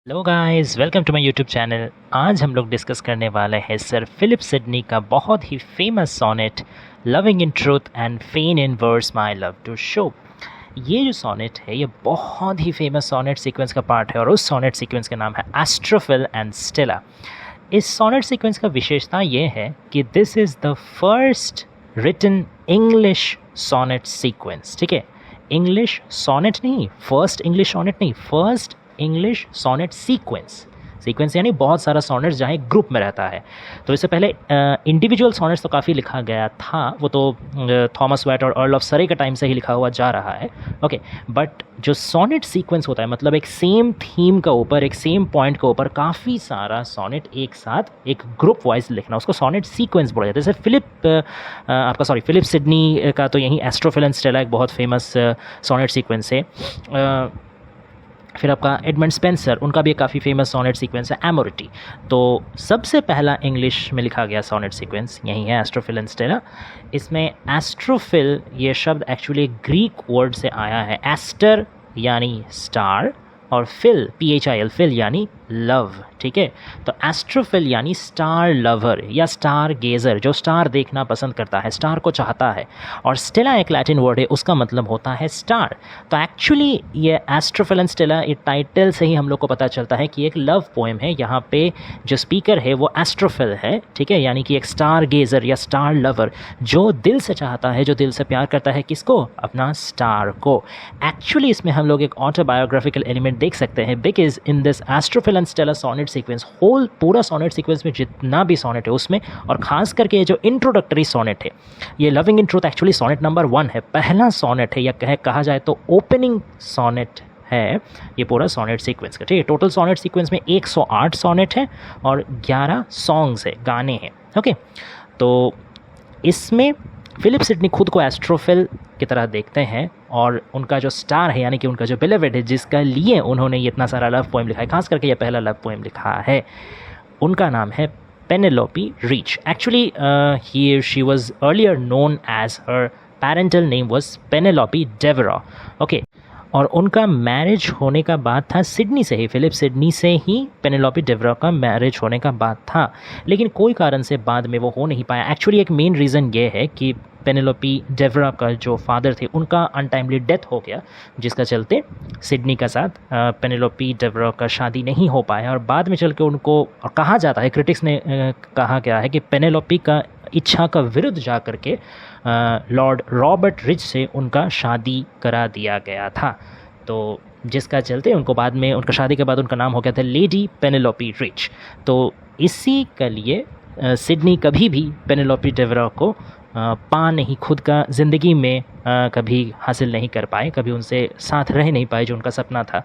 Hello guys, welcome to my YouTube channel. आज हम लोग डिस्कस करने वाले हैं सर फिलिप सिडनी का बहुत ही famous sonnet loving in truth and fain in verse my love to show. ये जो सोनेट है ये बहुत ही फेमस सोनेट सीक्वेंस का पार्ट है और उस सोनेट सीक्वेंस का नाम है एस्ट्रोफिल एंड स्टेला। इस सोनेट सीक्वेंस का विशेषता ये है कि this is the first written English sonnet sequence. ठीक है, इंग्लिश सोनेट नहीं, फर्स्ट इंग्लिश सोनेट नहीं, first English sonnet sequence. Sequence यानी बहुत सारा सोनेट्स जहाँ एक ग्रुप में रहता है। तो इससे पहले इंडिविजुअल सोनेट्स तो काफ़ी लिखा गया था, वो तो थॉमस वाइट और अर्ल ऑफ सरे का टाइम से ही लिखा हुआ जा रहा है। ओके, बट जो सोनेट सीक्वेंस होता है मतलब एक सेम थीम का ऊपर, एक सेम पॉइंट के ऊपर काफ़ी सारा सोनेट एक साथ एक ग्रुप वाइज लिखना, उसको सोनेट सीक्वेंस बोला जाता है। जैसे फिलिप सिडनी का तो यहीं एस्ट्रोफिल एंड स्टेला एक बहुत फेमस सोनेट सीक्वेंस है। फिर आपका एडमंड स्पेंसर, उनका भी एक काफ़ी फेमस सोनेट सीक्वेंस है एमोरिटी। तो सबसे पहला इंग्लिश में लिखा गया सोनेट सीक्वेंस यही है एस्ट्रोफिल एंड स्टेला। इसमें एस्ट्रोफिल ये शब्द एक्चुअली ग्रीक वर्ड से आया है, एस्टर यानी स्टार और फिल PHIL फिल यानी लव। ठीक है, तो एस्ट्रोफिल यानी स्टार लवर या स्टार गेजर, जो स्टार देखना पसंद करता है, स्टार को चाहता है। और स्टेला एक लैटिन वर्ड है, उसका मतलब होता है स्टार। तो एक्चुअली ये एस्ट्रोफिल एंड स्टेला, ये टाइटल से ही हम लोग को पता चलता है कि एक लव पोएम है। यहाँ पे जो स्पीकर है वो एस्ट्रोफिल है। ठीक है, यानी कि एक स्टार गेजर या स्टार लवर जो दिल से चाहता है, जो दिल से प्यार करता है, किसको? अपना स्टार को। एक्चुअली इसमें हम लोग एक ऑटोबायोग्राफिकल एलिमेंट देख सकते हैं, because in this Astrophil and Stella sonnet sequence, whole पूरा सोनेट सीक्वेंस में जितना भी सोनेट है उसमें, और खास करके ये जो इंट्रोडक्टरी सोनेट है, ये loving in truth actually sonnet number 1 है, पहला सोनेट है, या कहा जाए तो ओपनिंग सोनेट है ये पूरा सोनेट सीक्वेंस का। ठीक है, टोटल सोनेट सीक्वेंस में 108 सोनेट है और 11 सॉन्ग्स है, गाने हैं। ओके, तो इसमें फिलिप सिडनी खुद को एस्ट्रोफिल की तरह देखते हैं और उनका जो स्टार है यानी कि उनका जो बिलीवेड है, जिसका लिए उन्होंने ये इतना सारा लव पोएम लिखा है, खास करके ये पहला लव पोएम लिखा है, उनका नाम है Penelope Rich. Actually she was earlier known as her parental name was Penelope Devereux. Okay, और उनका मैरिज होने का बात था सिडनी से ही, फिलिप सिडनी से ही पेनेलोपी डेवरा का मैरिज होने का बात था, लेकिन कोई कारण से बाद में वो हो नहीं पाया। एक्चुअली एक मेन रीज़न ये है कि पेनेलोपी डेवरा का जो फादर थे उनका अनटाइमली डेथ हो गया, जिसका चलते सिडनी का साथ पेनेलोपी डेवरा का शादी नहीं हो पाया। और बाद में चल के उनको, और कहा जाता है, क्रिटिक्स ने कहा गया है कि पेनेलोपी का इच्छा का विरुद्ध जा कर के लॉर्ड रॉबर्ट रिच से उनका शादी करा दिया गया था। तो जिसका चलते उनको बाद में, उनका शादी के बाद उनका नाम हो गया था लेडी पेनेलोपी रिच। तो इसी के लिए सिडनी कभी भी पेनेलोपी डेवरा को पा नहीं, खुद का ज़िंदगी में कभी हासिल नहीं कर पाए, कभी उनसे साथ रह नहीं पाए जो उनका सपना था।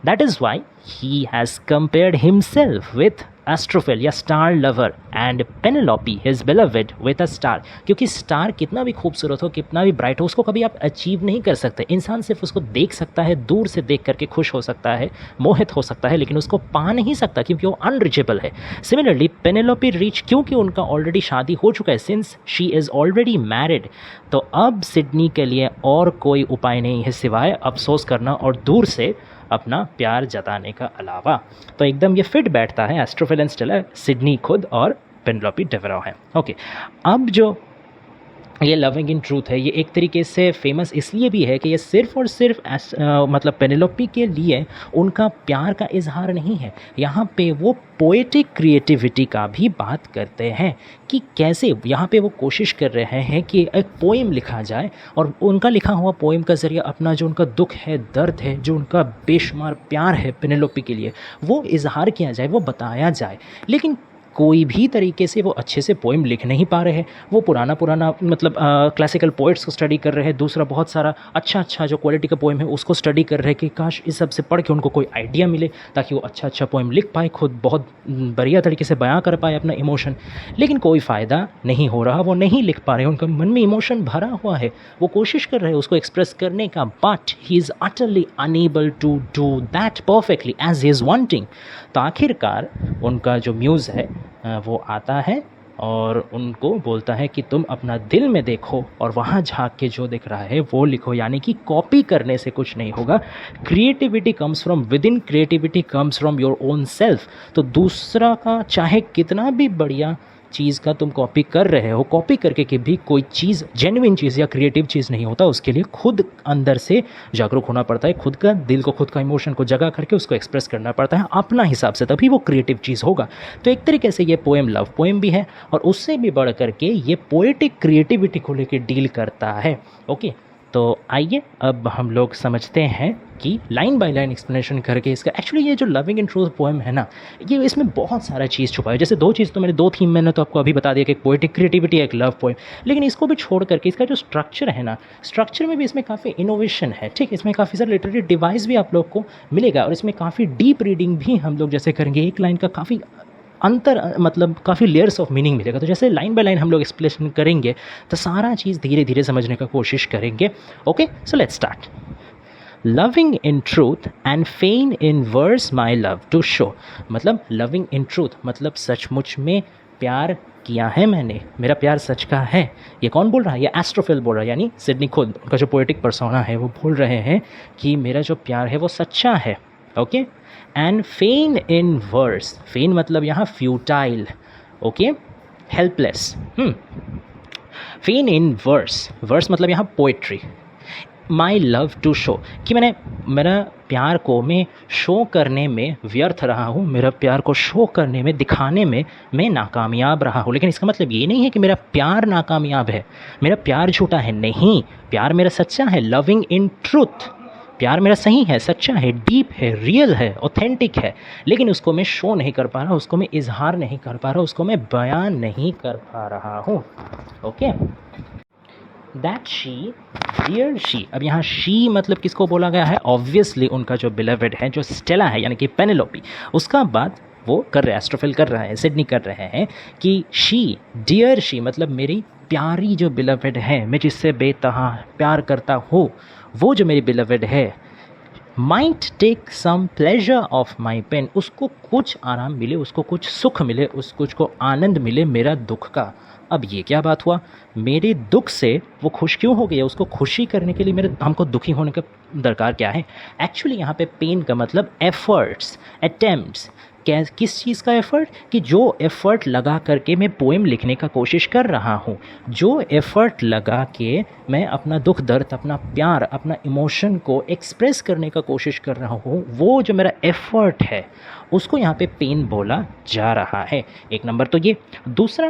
That is why he has compared himself with Astrophil या star lover and Penelope his beloved with a star। क्योंकि स्टार कितना भी खूबसूरत हो, कितना भी ब्राइट हो, उसको कभी आप अचीव नहीं कर सकते। इंसान सिर्फ उसको देख सकता है, दूर से देख करके खुश हो सकता है, मोहित हो सकता है, लेकिन उसको पा नहीं सकता क्योंकि वो अनरीचेबल है। सिमिलरली पेनेलोपी रीच, क्योंकि उनका ऑलरेडी शादी हो चुका है, since she is already married, तो अब सिडनी के लिए और कोई उपाय नहीं है सिवाय अफसोस करना और दूर से अपना प्यार जताने का अलावा। तो एकदम ये फिट बैठता है एस्ट्रोफिल एंड स्टेला, सिडनी खुद और पेनेलोपी डेवरा है। ओके, अब जो ये लविंग इन ट्रूथ है, ये एक तरीके से फेमस इसलिए भी है कि ये सिर्फ और सिर्फ मतलब पेनेलोपी के लिए उनका प्यार का इजहार नहीं है, यहाँ पे वो पोएटिक क्रिएटिविटी का भी बात करते हैं कि कैसे यहाँ पे वो कोशिश कर रहे हैं कि एक पोएम लिखा जाए और उनका लिखा हुआ पोएम का ज़रिए अपना जो उनका दुख है, दर्द है, जो उनका बेशुमार प्यार है पेनेलोपी के लिए, वो इजहार किया जाए, वो बताया जाए। लेकिन कोई भी तरीके से वो अच्छे से पोएम लिख नहीं पा रहे हैं। वो पुराना मतलब क्लासिकल पोइट्स को स्टडी कर रहे हैं, दूसरा बहुत सारा अच्छा जो क्वालिटी का पोएम है उसको स्टडी कर रहे हैं कि काश इस सब से पढ़ के उनको कोई आइडिया मिले ताकि वो अच्छा पोएम लिख पाए, खुद बहुत बढ़िया तरीके से बयां कर पाए अपना इमोशन। लेकिन कोई फ़ायदा नहीं हो रहा, वो नहीं लिख पा रहे, उनका मन में इमोशन भरा हुआ है, वो कोशिश कर रहे हैं उसको एक्सप्रेस करने का, but he is utterly unable to do that perfectly as he is wanting. तो आखिरकार उनका जो म्यूज़ है वो आता है और उनको बोलता है कि तुम अपना दिल में देखो और वहाँ झाँक के जो दिख रहा है वो लिखो, यानी कि कॉपी करने से कुछ नहीं होगा। Creativity comes from with in, creativity comes from your own self. तो दूसरा का चाहे कितना भी बढ़िया चीज़ का तुम कॉपी कर रहे हो, कॉपी करके कि भी कोई चीज़ जेन्युइन चीज़ या क्रिएटिव चीज़ नहीं होता। उसके लिए खुद अंदर से जागरूक होना पड़ता है, खुद का दिल को, खुद का इमोशन को जगा करके उसको एक्सप्रेस करना पड़ता है अपना हिसाब से, तभी वो क्रिएटिव चीज़ होगा। तो एक तरीके से ये पोएम लव पोएम भी है और उससे भी बढ़ करके ये पोएटिक क्रिएटिविटी को लेकर डील करता है। ओके, तो आइए अब हम लोग समझते हैं कि लाइन बाय लाइन एक्सप्लेनेशन करके इसका एक्चुअली ये जो लविंग इन ट्रूथ पोएम है ना, ये इसमें बहुत सारा चीज़ छुपा है। जैसे दो चीज़ तो मैंने, दो थीम मैंने तो आपको अभी बता दिया कि एक पोएटिक क्रिएटिविटी, एक लव पोएम, लेकिन इसको भी छोड़ करके इसका जो स्ट्रक्चर है ना, स्ट्रक्चर में भी इसमें काफ़ी इनोवेशन है। ठीक, इसमें काफ़ी सारे लिटरेरी डिवाइस भी आप लोग को मिलेगा और इसमें काफ़ी डीप रीडिंग भी हम लोग जैसे करेंगे, एक लाइन का काफ़ी अंतर, मतलब काफ़ी लेयर्स ऑफ मीनिंग मिलेगा। तो जैसे लाइन बाय लाइन हम लोग एक्सप्लेनेशन करेंगे तो सारा चीज़ धीरे धीरे समझने का कोशिश करेंगे। Okay, so let's start. Loving in truth and fain in verse my love to show, मतलब लविंग इन ट्रूथ मतलब सचमुच में प्यार किया है मैंने, मेरा प्यार सच का है। ये कौन बोल रहा है? ये एस्ट्रोफिल बोल रहा है, यानी सिडनी खुद, उनका जो पोएटिक पर्सोना है वो बोल रहे हैं कि मेरा जो प्यार है वो सच्चा है। Okay, and fain in verse, fain मतलब यहाँ futile, okay, helpless. Fain in verse, verse मतलब यहाँ poetry. My love to show, कि मैंने मेरा प्यार को मैं शो करने में व्यर्थ रहा हूँ, मेरा प्यार को शो करने में, दिखाने में मैं नाकामयाब रहा हूँ। लेकिन इसका मतलब ये नहीं है कि मेरा प्यार नाकामयाब है, मेरा प्यार झूठा है, नहीं, प्यार मेरा सच्चा है। लविंग इन ट्रूथ, प्यार मेरा सही है, सच्चा है, डीप है, रियल है, ऑथेंटिक है, लेकिन उसको मैं शो नहीं कर पा रहा, उसको मैं इजहार नहीं कर पा रहा, उसको मैं बयान नहीं कर पा रहा हूँ। Okay, that she, dear she, अब यहाँ शी मतलब किसको बोला गया है? ऑब्वियसली उनका जो बिलवेड है, जो स्टेला है यानी कि पेनेलोपी, उसका बात वो कर रहे हैं, एस्ट्रोफिल कर रहा है, सिडनी कर रहे हैं कि शी, डियर शी मतलब मेरी प्यारी जो बिलवेड है, मैं जिससे बेतहा प्यार करता हूँ, वो जो मेरी बिलवेड है, might take some pleasure of my pain, उसको कुछ आराम मिले, उसको कुछ सुख मिले, उसको आनंद मिले मेरा दुख का। अब ये क्या बात हुआ? मेरे दुख से वो खुश क्यों हो गई है? उसको खुशी करने के लिए मेरे हमको दुखी होने का दरकार क्या है? एक्चुअली यहाँ पे पेन का मतलब एफर्ट्स, अटेम्प्ट्स। किस चीज़ का एफ़र्ट? कि जो एफ़र्ट लगा करके मैं पोएम लिखने का कोशिश कर रहा हूँ, जो एफ़र्ट लगा के मैं अपना दुख दर्द, अपना प्यार, अपना इमोशन को एक्सप्रेस करने का कोशिश कर रहा हूँ, वो जो मेरा एफ़र्ट है उसको यहाँ पे पेन बोला जा रहा है। एक नंबर तो ये। दूसरा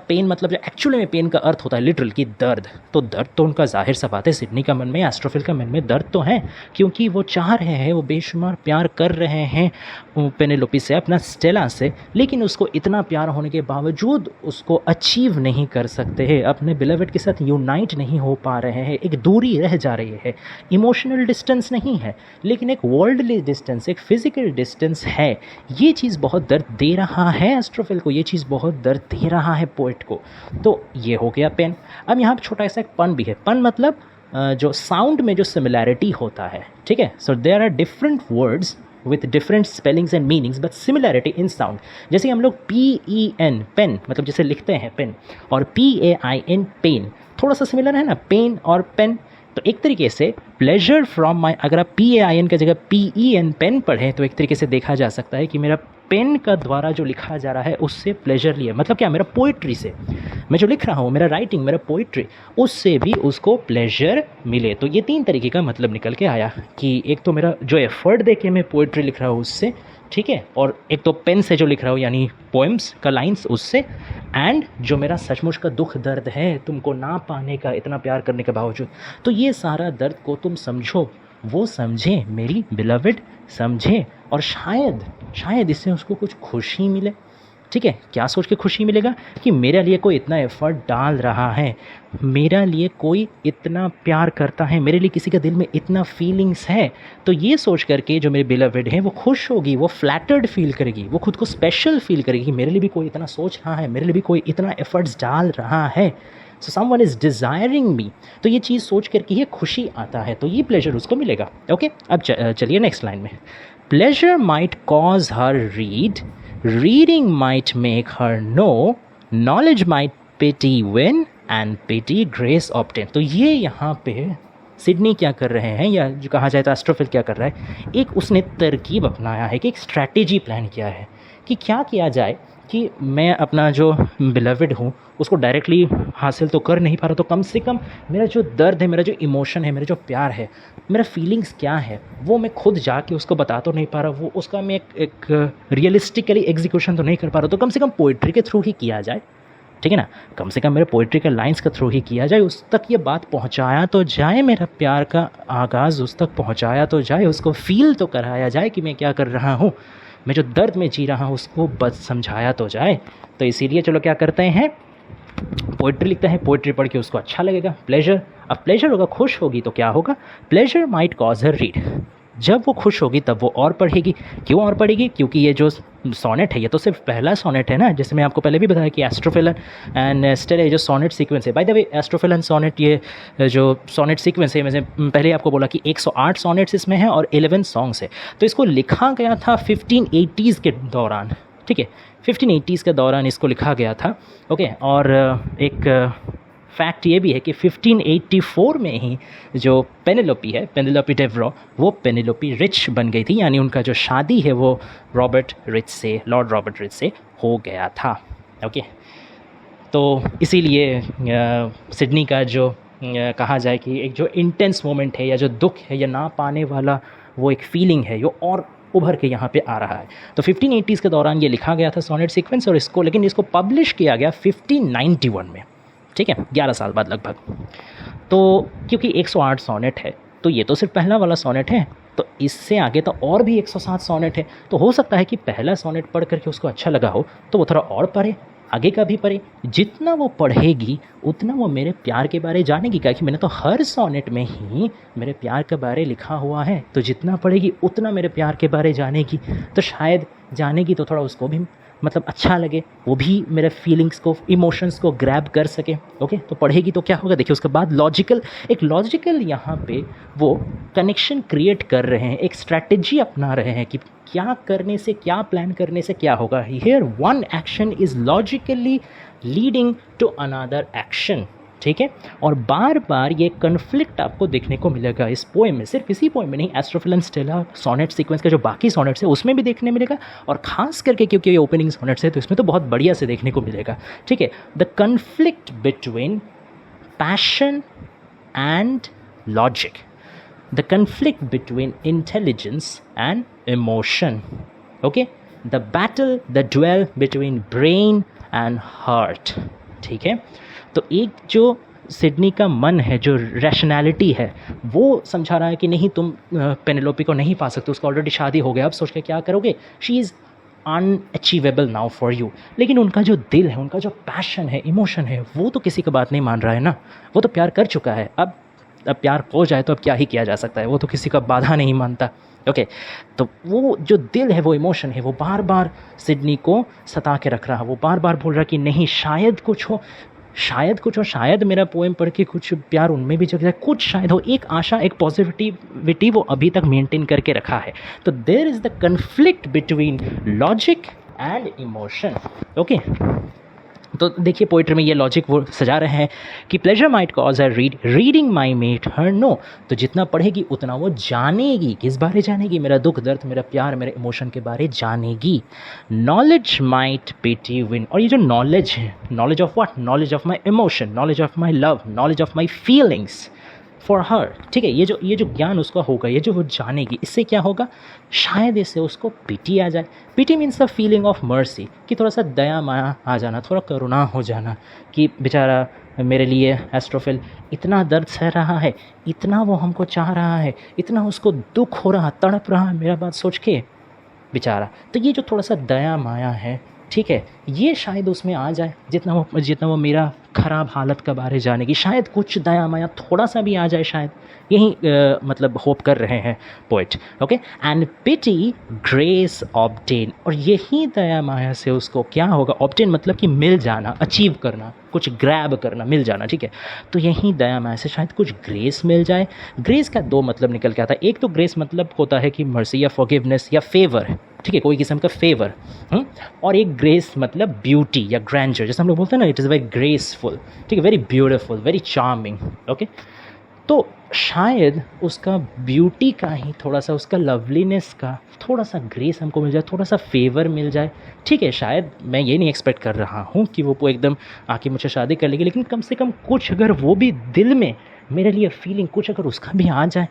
पेन मतलब जो एक्चुअली में पेन का अर्थ होता है लिटरल की दर्द, तो दर्द तो उनका जाहिर सा बात है, सिडनी का मन में, एस्ट्रोफिल का मन में दर्द तो है, क्योंकि वो चाह रहे हैं, वो बेशुमार प्यार कर रहे हैं पेनेलोपी से, अपना स्टेला से, लेकिन उसको इतना प्यार होने के बावजूद उसको अचीव नहीं कर सकते हैं, अपने बिलवेड के साथ यूनाइट नहीं हो पा रहे हैं, एक दूरी रह जा रही है। इमोशनल डिस्टेंस नहीं है, लेकिन एक वर्ल्डली डिस्टेंस, एक फिजिकल डिस्टेंस है। ये चीज़ बहुत दर्द दे रहा है एस्ट्रोफिल को, ये चीज़ बहुत दर्द दे रहा है पोएट को। तो ये हो गया पेन। अब यहाँ पर छोटा सा एक पन भी है। पन मतलब जो साउंड में जो सिमिलैरिटी होता है, ठीक है। So there are different words with different spellings and meanings but similarity in sound। जैसे हम लोग PEN पेन मतलब जैसे लिखते हैं पेन, और PAIN पेन, थोड़ा सा सिमिलर है ना, पेन और पेन। तो एक तरीके से प्लेजर फ्रॉम माई, अगर आप PAIN की जगह PEN पेन पढ़ें तो एक तरीके से देखा जा सकता है कि मेरा पेन का द्वारा जो लिखा जा रहा है उससे प्लेजर लिया, मतलब क्या, मेरा पोइट्री से, मैं जो लिख रहा हूँ, मेरा राइटिंग, मेरा पोइट्री, उससे भी उसको प्लेजर मिले। तो ये तीन तरीके का मतलब निकल के आया कि एक तो मेरा जो एफर्ट दे के मैं पोइट्री लिख रहा हूँ उससे, ठीक है, और एक तो पेन से जो लिख रहा हूँ यानी पोएम्स का लाइंस उससे, एंड जो मेरा सचमुच का दुख दर्द है तुमको ना पाने का, इतना प्यार करने के बावजूद, तो ये सारा दर्द को तुम समझो, वो समझे, मेरी बिलवेड समझे, और शायद इससे उसको कुछ खुशी मिले। ठीक है, क्या सोच के खुशी मिलेगा? कि मेरे लिए कोई इतना एफर्ट डाल रहा है, मेरा लिए कोई इतना प्यार करता है, मेरे लिए किसी के दिल में इतना फीलिंग्स है, तो ये सोच करके जो मेरे बिलवेड है वो खुश होगी, वो फ्लैटर्ड फील करेगी, वो खुद को स्पेशल फील करेगी कि मेरे लिए भी कोई इतना सोच रहा है, मेरे लिए भी कोई इतना एफर्ट्स डाल रहा है, सो समवन इज़ डिज़ायरिंग मी। तो ये चीज़ सोच करके ये खुशी आता है, तो ये प्लेजर उसको मिलेगा। ओके, अब चलिए नेक्स्ट लाइन में। Pleasure might cause her read, reading might make her know knowledge might pity win and pity grace obtain. तो ये यहाँ पे सिडनी क्या कर रहे हैं, या जो कहा जाए तो एस्ट्रोफिल क्या कर रहा है, एक उसने तरकीब अपनाया है कि एक स्ट्रैटेजी प्लान किया है कि क्या किया जाए कि मैं अपना जो बिलवेड हूँ उसको डायरेक्टली हासिल तो कर नहीं पा रहा, तो कम से कम मेरा जो दर्द है, मेरा जो इमोशन है, मेरा जो प्यार है, मेरा फीलिंग्स क्या है, वो मैं खुद जाके उसको बता तो नहीं पा रहा, वो उसका मैं एक रियलिस्टिकली एग्जीक्यूशन तो नहीं कर पा रहा, तो कम से कम पोइट्री के थ्रू ही किया जाए, ठीक है ना। कम से कम मेरे पोइट्री के लाइंस के थ्रू ही किया जाए, उस तक ये बात पहुंचाया तो जाए, मेरा प्यार का आगाज़ उस तक पहुंचाया तो जाए, उसको फील तो कराया जाए कि मैं क्या कर रहा हूँ, मैं जो दर्द में जी रहा हूँ उसको बस समझाया तो जाए। तो इसीलिए चलो क्या करते हैं, पोइट्री लिखते हैं, पोइट्री पढ़ के उसको अच्छा लगेगा, प्लेजर। अब प्लेजर होगा, खुश होगी तो क्या होगा, pleasure might cause her read. जब वो खुश होगी तब वो और पढ़ेगी। क्यों और पढ़ेगी, क्योंकि ये जो सोनेट है ये तो सिर्फ पहला सोनेट है ना, जैसे मैं आपको पहले भी बताया कि एस्ट्रोफिल एंड स्टेला ये जो सोनेट सीक्वेंस है, by the way Astrophil and sonnet ये जो सोनेट सीक्वेंस है, मैंने पहले आपको बोला कि 108 सोनेट्स इसमें हैं और 11 सॉन्ग्स है। तो इसको लिखा गया था 1580s के दौरान, ठीक है, 1580s के दौरान इसको लिखा गया था, ओके। और एक फैक्ट ये भी है कि 1584 में ही जो पेनेलोपी है, पेनेलोपी डेवरो, वो पेनेलोपी रिच बन गई थी, यानी उनका जो शादी है वो रॉबर्ट रिच से, लॉर्ड रॉबर्ट रिच से हो गया था, ओके। तो इसीलिए सिडनी का जो कहा जाए कि एक जो इंटेंस मोमेंट है, या जो दुख है, या ना पाने वाला वो एक फीलिंग है, जो और उभर के यहाँ पे आ रहा है। तो 1580s के दौरान ये लिखा गया था सोनेट सीक्वेंस, और इसको लेकिन इसको पब्लिश किया गया 1591 में, ठीक है, 11 साल बाद लगभग। तो क्योंकि 108 सोनेट है तो ये तो सिर्फ पहला वाला सोनेट है, तो इससे आगे तो और भी 107 सोनेट है। तो हो सकता है कि पहला सोनेट पढ़ करके उसको अच्छा लगा हो तो वो थोड़ा और पढ़े, आगे का भी पढ़े। जितना वो पढ़ेगी उतना वो मेरे प्यार के बारे जानेगी, क्योंकि मैंने तो हर सोनेट में ही मेरे प्यार के बारे लिखा हुआ है। तो जितना पढ़ेगी उतना मेरे प्यार के बारे जानेगी, तो शायद जानेगी तो थोड़ा उसको भी मतलब अच्छा लगे, वो भी मेरे फीलिंग्स को, इमोशंस को ग्रैब कर सके, ओके। तो पढ़ेगी तो क्या होगा, देखिए उसके बाद एक लॉजिकल यहाँ पे वो कनेक्शन क्रिएट कर रहे हैं, एक स्ट्रैटेजी अपना रहे हैं कि क्या करने से, क्या प्लान करने से क्या होगा। Here one action is logically leading to another action, ठीक है। और बार बार ये कन्फ्लिक्ट आपको देखने को मिलेगा इस पोएम में, सिर्फ इसी पोएम में नहीं, Astrophil and Stella sonnet sequence का जो बाकी सोनेट्स है उसमें भी देखने मिलेगा, और ख़ास करके क्योंकि ये ओपनिंग सोनेट्स है तो इसमें तो बहुत बढ़िया से देखने को मिलेगा, ठीक है। The conflict between passion and logic, the conflict between intelligence and emotion, okay, the battle, the duel between brain and heart, ठीक है। तो एक जो सिडनी का मन है, जो रैशनैलिटी है, वो समझा रहा है कि नहीं तुम पेनेलोपी को नहीं पा सकते, उसका ऑलरेडी शादी हो गया, अब सोच के क्या करोगे, she is unachievable now for you. लेकिन उनका जो दिल है, उनका जो पैशन है, इमोशन है, वो तो किसी का बात नहीं मान रहा है ना, वो तो प्यार कर चुका है। अब प्यार हो जाए तो अब क्या ही किया जा सकता है, वो तो किसी का बाधा नहीं मानता, ओके। तो वो जो दिल है, वो इमोशन है, वो बार बार सिडनी को सता के रख रहा है, वो बार बार बोल रहा है कि नहीं शायद कुछ हो, शायद कुछ हो, शायद मेरा पोएम पढ़ के कुछ प्यार उनमें भी जग जाए, कुछ शायद हो, एक आशा, एक पॉजिटिविटी वो अभी तक मेंटेन करके रखा है। तो there is the conflict between logic and emotion, okay. तो देखिए पोइट्री में ये लॉजिक वो सजा रहे हैं कि pleasure might cause her read, reading might make her know. तो जितना पढ़ेगी उतना वो जानेगी, किस बारे जानेगी, मेरा दुख दर्द, मेरा प्यार, मेरे इमोशन के बारे जानेगी। नॉलेज माइट पिटी विन, और ये जो नॉलेज है, knowledge of what, knowledge of my emotion, knowledge of my love, knowledge of my feelings for her, ठीक है। ये जो ज्ञान उसका होगा, ये जो वो जानेगी, इससे क्या होगा, शायद इससे उसको पिटी आ जाए। Pity means the feeling of mercy, कि थोड़ा सा दया माया आ जाना, थोड़ा करुणा हो जाना, कि बेचारा मेरे लिए एस्ट्रोफिल इतना दर्द सह रहा है, इतना वो हमको चाह रहा है, इतना उसको दुख हो रहा, तड़प रहा है मेरा बात सोच के बेचारा। तो ये जो थोड़ा सा दया माया है, ठीक है, ये शायद उसमें आ जाए, जितना वो मेरा ख़राब हालत का बारे जाने की, शायद कुछ दया माया थोड़ा सा भी आ जाए, शायद यही मतलब होप कर रहे हैं poet. Okay, and pity grace obtain, और यही दया माया से उसको क्या होगा, ऑब्टेन मतलब कि मिल जाना, अचीव करना, कुछ ग्रैब करना, मिल जाना, ठीक है। तो यही दया माया से शायद कुछ ग्रेस मिल जाए। ग्रेस का दो मतलब निकल के आता है, एक तो ग्रेस मतलब होता है कि मर्सी या फॉरगिवनेस या फेवर, ठीक है, कोई किस्म का फेवर, और एक ग्रेस मतलब ब्यूटी या ग्रैंडर, जैसे हम लोग बोलते हैं ना, इट इज़ वेरी ग्रेसफुल, ठीक है, very beautiful, very charming. Okay, तो शायद उसका ब्यूटी का ही थोड़ा सा, उसका लवलीनेस का थोड़ा सा ग्रेस हमको मिल जाए, थोड़ा सा फेवर मिल जाए, ठीक है। शायद मैं ये नहीं एक्सपेक्ट कर रहा हूँ कि वो एकदम आके मुझे शादी कर लेगी, लेकिन कम से कम कुछ अगर वो भी दिल में मेरे लिए फीलिंग कुछ अगर उसका भी आ जाए,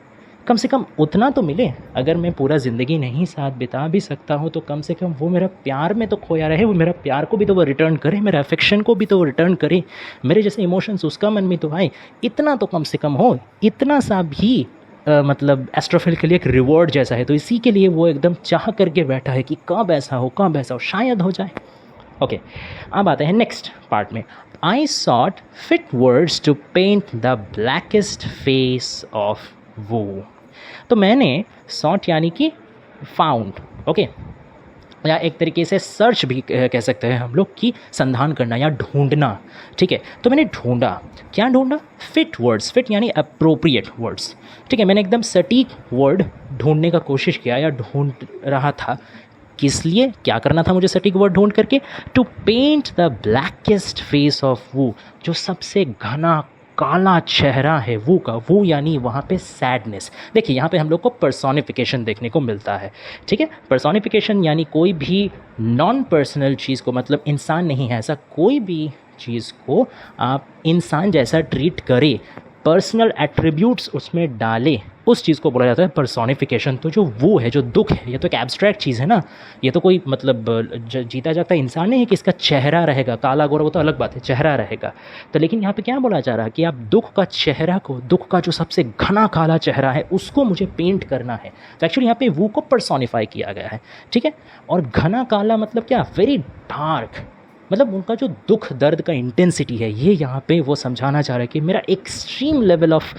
कम से कम उतना तो मिले। अगर मैं पूरा ज़िंदगी नहीं साथ बिता भी सकता हूँ तो कम से कम वो मेरा प्यार में तो खोया रहे, वो मेरा प्यार को भी तो वो रिटर्न करे, मेरा अफेक्शन को भी तो वो रिटर्न करे, मेरे जैसे इमोशंस उसका मन में तो आए, इतना तो कम से कम हो, इतना सा भी मतलब एस्ट्रोफिल के लिए एक रिवॉर्ड जैसा है। तो इसी के लिए वो एकदम चाह करके बैठा है कि कब ऐसा हो, कब ऐसा हो, शायद हो जाए। ओके, अब आते हैं नेक्स्ट पार्ट में। I sought fit words to paint the blackest face of woe. तो मैंने सॉट यानी कि फाउंड, ओके, या एक तरीके से सर्च भी कह सकते हैं हम लोग, कि संधान करना या ढूंढना, ठीक है। तो मैंने ढूंढा, क्या ढूंढा, फिट वर्ड्स, फिट यानी अप्रोप्रिएट वर्ड्स, ठीक है। मैंने एकदम सटीक वर्ड ढूंढने का कोशिश किया या ढूंढ रहा था, किस लिए, क्या करना था मुझे सटीक वर्ड ढूंढ करके, to paint the blackest face of woe, जो सबसे घना काला चेहरा है वो का, वो यानी वहाँ पे सैडनेस। देखिए यहाँ पे हम लोग को पर्सोनिफिकेशन देखने को मिलता है, ठीक है। पर्सोनिफिकेशन यानी कोई भी नॉन पर्सनल चीज़ को, मतलब इंसान नहीं है ऐसा, कोई भी चीज़ को आप इंसान जैसा ट्रीट करें, पर्सनल एट्रीब्यूट्स उसमें डाले, उस चीज़ को बोला जाता है पर्सोनिफिकेशन। तो जो वो है, जो दुख है, ये तो एक एब्स्ट्रैक्ट चीज़ है ना, ये तो कोई मतलब जीता जाता इंसान नहीं है कि इसका चेहरा रहेगा काला गोरा, वो तो अलग बात है, चेहरा रहेगा। तो लेकिन यहाँ पे क्या बोला जा रहा है कि आप दुख का चेहरा को, दुख का जो सबसे घना काला चेहरा है उसको मुझे पेंट करना है। तो एक्चुअली यहाँ पे वो को पर्सोनिफाई किया गया है, ठीक है। और घना काला मतलब क्या, वेरी डार्क, मतलब उनका जो दुख दर्द का इंटेंसिटी है, ये यहाँ पे वो समझाना चाह रहा है कि मेरा extreme level of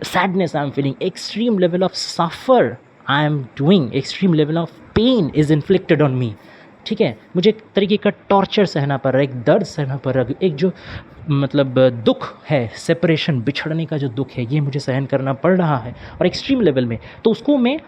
sadness I am feeling, extreme level of suffer I am doing, extreme level of pain is inflicted on me, ठीक है। मुझे एक तरीके का टॉर्चर सहना पड़ रहा है, एक दर्द सहना पड़ रहा है, एक जो मतलब दुख है, सेपरेशन, बिछड़ने का जो दुख है, ये मुझे सहन करना पड़ रहा है और एक्सट्रीम लेवल में। तो उसको मैं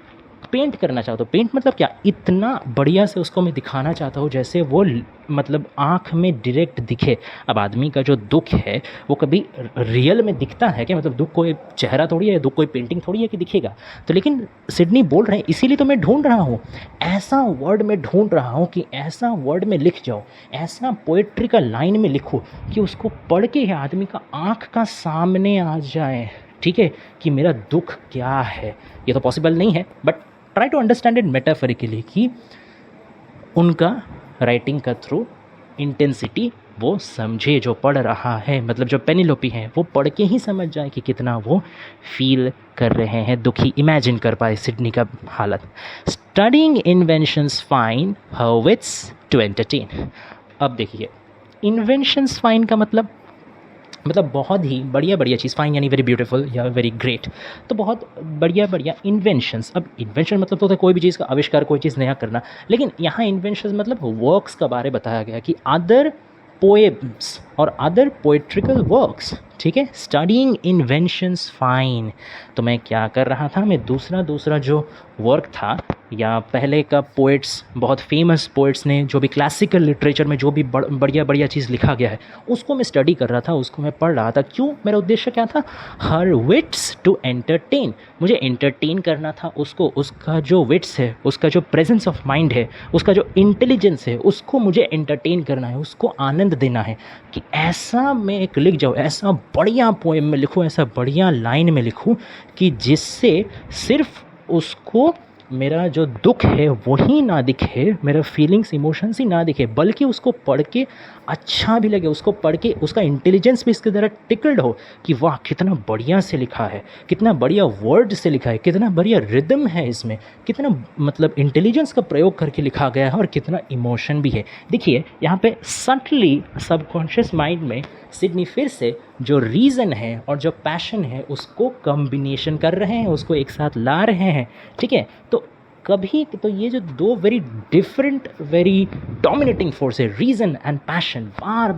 पेंट करना चाहता हूँ। पेंट मतलब क्या, इतना बढ़िया से उसको मैं दिखाना चाहता हूँ जैसे वो मतलब आँख में डायरेक्ट दिखे। अब आदमी का जो दुख है वो कभी रियल में दिखता है क्या, मतलब दुख कोई चेहरा थोड़ी है, दुख कोई पेंटिंग थोड़ी है कि दिखेगा। तो लेकिन सिडनी बोल रहे हैं, इसीलिए तो मैं ढूंढ रहा हूँ, ऐसा वर्ड में ढूंढ रहा हूँ कि ऐसा वर्ड में लिख जाओ, ऐसा पोइट्री का लाइन में लिखो कि उसको पढ़ के आदमी का आँख का सामने आ जाए, ठीक है, कि मेरा दुख क्या है। ये तो पॉसिबल नहीं है, but try to understand it metaphorically, कि उनका राइटिंग का थ्रू इंटेंसिटी वो समझे जो पढ़ रहा है, मतलब जो पेनिलोपी है वो पढ़ के ही समझ जाए कि कितना वो फील कर रहे हैं, दुखी इमेजिन कर पाए सिडनी का हालत। Studying inventions fine her wits to entertain. अब देखिए, इन्वेंशंस फाइन का मतलब बहुत ही बढ़िया बढ़िया चीज़, फाइन यानी वेरी ब्यूटीफुल या वेरी ग्रेट, तो बहुत बढ़िया बढ़िया इन्वेंशंस। अब इन्वेंशन मतलब तो होता है कोई भी चीज़ का आविष्कार, कोई चीज़ नया करना, लेकिन यहाँ इन्वेंशंस मतलब वर्क्स का बारे बताया गया कि अदर पोएम्स और अदर पोएट्रिकल वर्क्स, ठीक है। स्टडिंग इन्वेंशंस फाइन, तो मैं क्या कर रहा था, मैं दूसरा जो वर्क था या पहले का पोइट्स, बहुत फेमस पोइट्स ने जो भी क्लासिकल लिटरेचर में जो भी बढ़िया बढ़िया चीज़ लिखा गया है उसको मैं स्टडी कर रहा था, उसको मैं पढ़ रहा था। क्यों, मेरा उद्देश्य क्या था, हर विट्स टू एंटरटेन, मुझे एंटरटेन करना था उसको, उसका जो विट्स है, उसका जो प्रेजेंस ऑफ माइंड है, उसका जो इंटेलिजेंस है, उसको मुझे एंटरटेन करना है, उसको आनंद देना है। कि ऐसा मैं एक लिख जाऊँ, ऐसा बढ़िया पोएम में लिखूँ, ऐसा बढ़िया लाइन में लिखूँ कि जिससे सिर्फ उसको मेरा जो दुख है वही ना दिखे, मेरा फीलिंग्स इमोशंस ही ना दिखे, बल्कि उसको पढ़ के अच्छा भी लगे, उसको पढ़ के उसका इंटेलिजेंस भी इसकी तरह टिकल्ड हो कि वाह कितना बढ़िया से लिखा है, कितना बढ़िया वर्ड से लिखा है, कितना बढ़िया रिदम है इसमें, कितना मतलब इंटेलिजेंस का प्रयोग करके लिखा गया है और कितना इमोशन भी है। देखिए यहाँ पे सटली सबकॉन्शियस माइंड में सिडनी फिर से जो रीज़न है और जो पैशन है उसको कॉम्बिनेशन कर रहे हैं, उसको एक साथ ला रहे हैं। ठीक है, तो कभी तो ये जो दो very different very dominating force है, रीज़न एंड पैशन, बार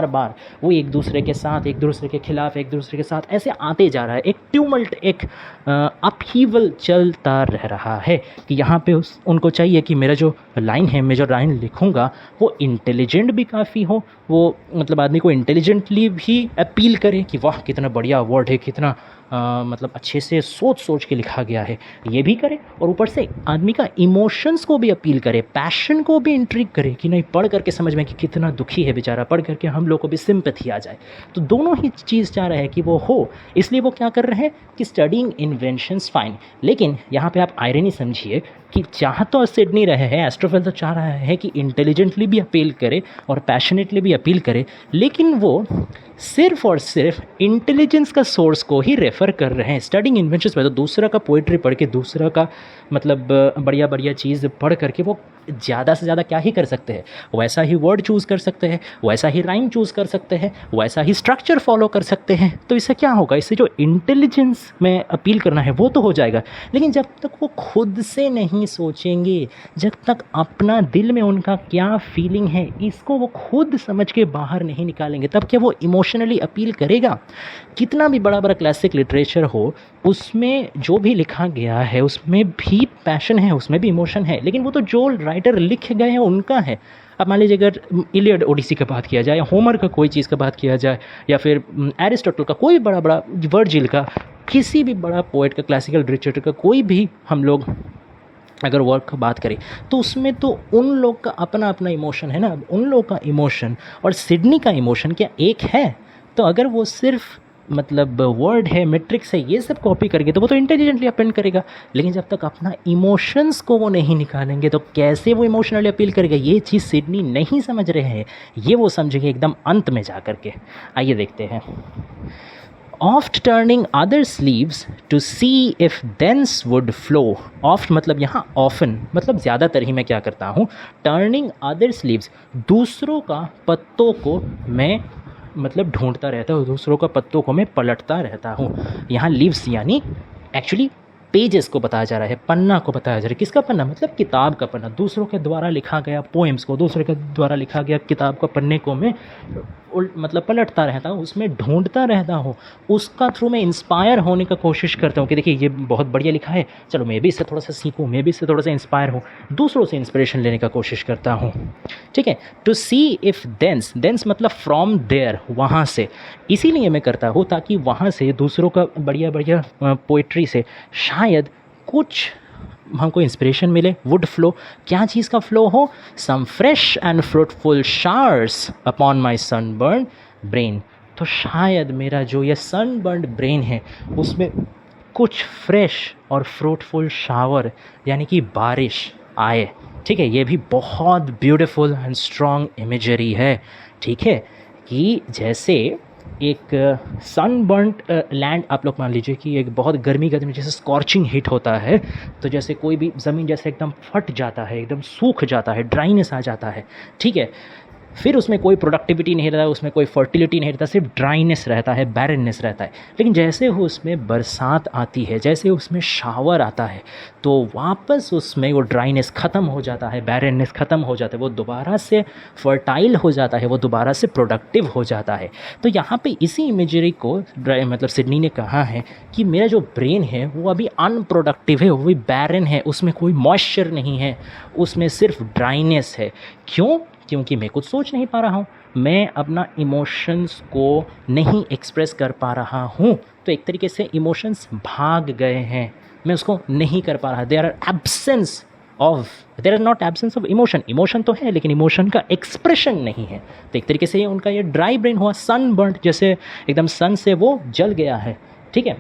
बार वो एक दूसरे के साथ, एक दूसरे के खिलाफ, एक दूसरे के साथ ऐसे आते जा रहा है। एक ट्यूमल्ट, एक अपहीवल चलता रह रहा है कि यहाँ पे उनको चाहिए कि मेरा जो लाइन है, मैं जो लाइन लिखूँगा वो इंटेलिजेंट भी काफ़ी हो, वो मतलब आदमी को इंटेलिजेंटली भी अपील करे कि वाह कितना बढ़िया वर्ड है, कितना मतलब अच्छे से सोच के लिखा गया है, ये भी करे, और ऊपर से आदमी का इमोशंस को भी अपील करे, पैशन को भी इंट्रिग करे कि नहीं पढ़ करके समझ में कि कितना दुखी है बेचारा, पढ़ करके हम लोग को भी सिंपैथी आ जाए। तो दोनों ही चीज़ चाह रहे हैं कि वो हो, इसलिए वो क्या कर रहे हैं कि स्टडिंग इन्वेंशंस फाइन। लेकिन यहाँ पे आप आयरनी समझिए कि चाह तो सिडनी रहे हैं, एस्ट्रोफेल तो चाह रहा है कि इंटेलिजेंटली भी अपील करे और पैशनेटली भी अपील करे, लेकिन वो सिर्फ और सिर्फ इंटेलिजेंस का सोर्स को ही रेफ़र कर रहे हैं स्टडिंग इन्वेंशंस में। तो दूसरा का पोइट्री पढ़ के, दूसरा का मतलब बढ़िया बढ़िया चीज़ पढ़ करके वो ज़्यादा से ज़्यादा क्या ही कर सकते हैं, वैसा ही वर्ड चूज़ कर सकते हैं, वैसा ही राइम चूज़ कर सकते हैं, वैसा ही स्ट्रक्चर फॉलो कर सकते हैं। तो इससे क्या होगा, इससे जो इंटेलिजेंस में अपील करना है वो तो हो जाएगा, लेकिन जब तक वो खुद से नहीं सोचेंगे, जब तक अपना दिल में उनका क्या फीलिंग है इसको वो खुद समझ के बाहर नहीं निकालेंगे, तब क्या वो इमोशनली अपील करेगा। कितना भी बड़ा बड़ा क्लासिक लिटरेचर हो, उसमें जो भी लिखा गया है उसमें भी पैशन है, उसमें भी इमोशन है, लेकिन वो तो जो राइटर लिख गए हैं उनका है। अब मान लीजिए अगर इलियड ओडिसी का बात किया जाए, या होमर का कोई चीज़ का बात किया जाए, या फिर एरिस्टोटल का कोई बड़ा बड़ा, वर्जिल का, किसी भी बड़ा पोएट का, क्लासिकल लिटरेचर का कोई भी हम लोग अगर वर्क का बात करें, तो उसमें तो उन लोग का अपना अपना इमोशन है ना। उन लोग का इमोशन और सिडनी का इमोशन क्या एक है? तो अगर वो सिर्फ मतलब वर्ड है, मैट्रिक्स है, ये सब कॉपी करेंगे तो वो तो इंटेलिजेंटली अपील करेगा, लेकिन जब तक अपना इमोशंस को वो नहीं निकालेंगे तो कैसे वो इमोशनली अपील करेगा? ये चीज़ सिडनी नहीं समझ रहे हैं, ये वो समझेंगे एकदम अंत में जा कर के। आइए देखते हैं। Oft turning other sleeves to see if thence would flow. Oft मतलब यहाँ often मतलब ज़्यादातर ही मैं क्या करता हूँ, turning other sleeves, दूसरों का पत्तों को मैं मतलब ढूंढता रहता हूँ, दूसरों का पत्तों को मैं पलटता रहता हूँ। यहाँ लीव्स यानी एक्चुअली पेजेस को बताया जा रहा है, पन्ना को बताया जा रहा है। किसका पन्ना? मतलब किताब का पन्ना, दूसरों के द्वारा लिखा गया पोएम्स को, दूसरे के द्वारा लिखा गया किताब का पन्ने को मैं मतलब पलटता रहता हूँ, उसमें ढूंढता रहता हूँ, उसका थ्रू मैं इंस्पायर होने का कोशिश करता हूँ कि देखिए ये बहुत बढ़िया लिखा है, चलो मैं भी इससे थोड़ा सा सीखूँ, मैं भी इससे थोड़ा सा इंस्पायर हूँ, दूसरों से इंस्पिरेशन लेने का कोशिश करता हूँ। ठीक है, to see if thence, thence मतलब फ्रॉम देयर, वहाँ से, इसीलिए मैं करता हूँ ताकि वहाँ से दूसरों का बढ़िया बढ़िया पोइट्री से शायद कुछ हमको इंस्पिरेशन मिले। वुड फ्लो, क्या चीज़ का फ्लो हो? Some fresh and fruitful showers upon my sunburnt brain. तो शायद मेरा जो ये सनबर्न ब्रेन है उसमें कुछ फ्रेश और फ्रूटफुल शावर यानी कि बारिश आए। ठीक है, ये भी बहुत ब्यूटीफुल एंड स्ट्रॉन्ग इमेजरी है। ठीक है, कि जैसे एक सनबर्न्ट लैंड आप लोग मान लीजिए कि एक बहुत गर्मी जैसे स्कॉर्चिंग हीट होता है, तो जैसे कोई भी ज़मीन जैसे एकदम फट जाता है, एकदम सूख जाता है, ड्राइनेस आ जाता है। ठीक है, फिर उसमें कोई प्रोडक्टिविटी नहीं रहता, उसमें कोई फर्टिलिटी नहीं रहता, सिर्फ ड्राइनेस रहता है, बैरननेस रहता है। लेकिन जैसे हो उसमें बरसात आती है, जैसे उसमें शावर आता है, तो वापस उसमें वो ड्राइनेस ख़त्म हो जाता है, बैरननेस ख़त्म हो जाता है, वो दोबारा से फर्टाइल हो जाता है, वो दोबारा से प्रोडक्टिव हो जाता है। तो यहाँ पे इसी इमेजरी को मतलब सिडनी ने कहा है कि मेरा जो ब्रेन है वो अभी अनप्रोडक्टिव है, वो भी बैरन है, उसमें कोई मॉइस्चर नहीं है, उसमें सिर्फ ड्राइनेस है। क्यों? क्योंकि मैं कुछ सोच नहीं पा रहा हूँ, मैं अपना इमोशंस को नहीं एक्सप्रेस कर पा रहा हूँ। तो एक तरीके से इमोशंस भाग गए हैं, मैं उसको नहीं कर पा रहा। There are not absence of emotion, emotion तो है लेकिन इमोशन का एक्सप्रेशन नहीं है। तो एक तरीके से उनका ये ड्राई ब्रेन हुआ, सन बर्न्ट, जैसे एकदम सन से वो जल गया है। ठीक है,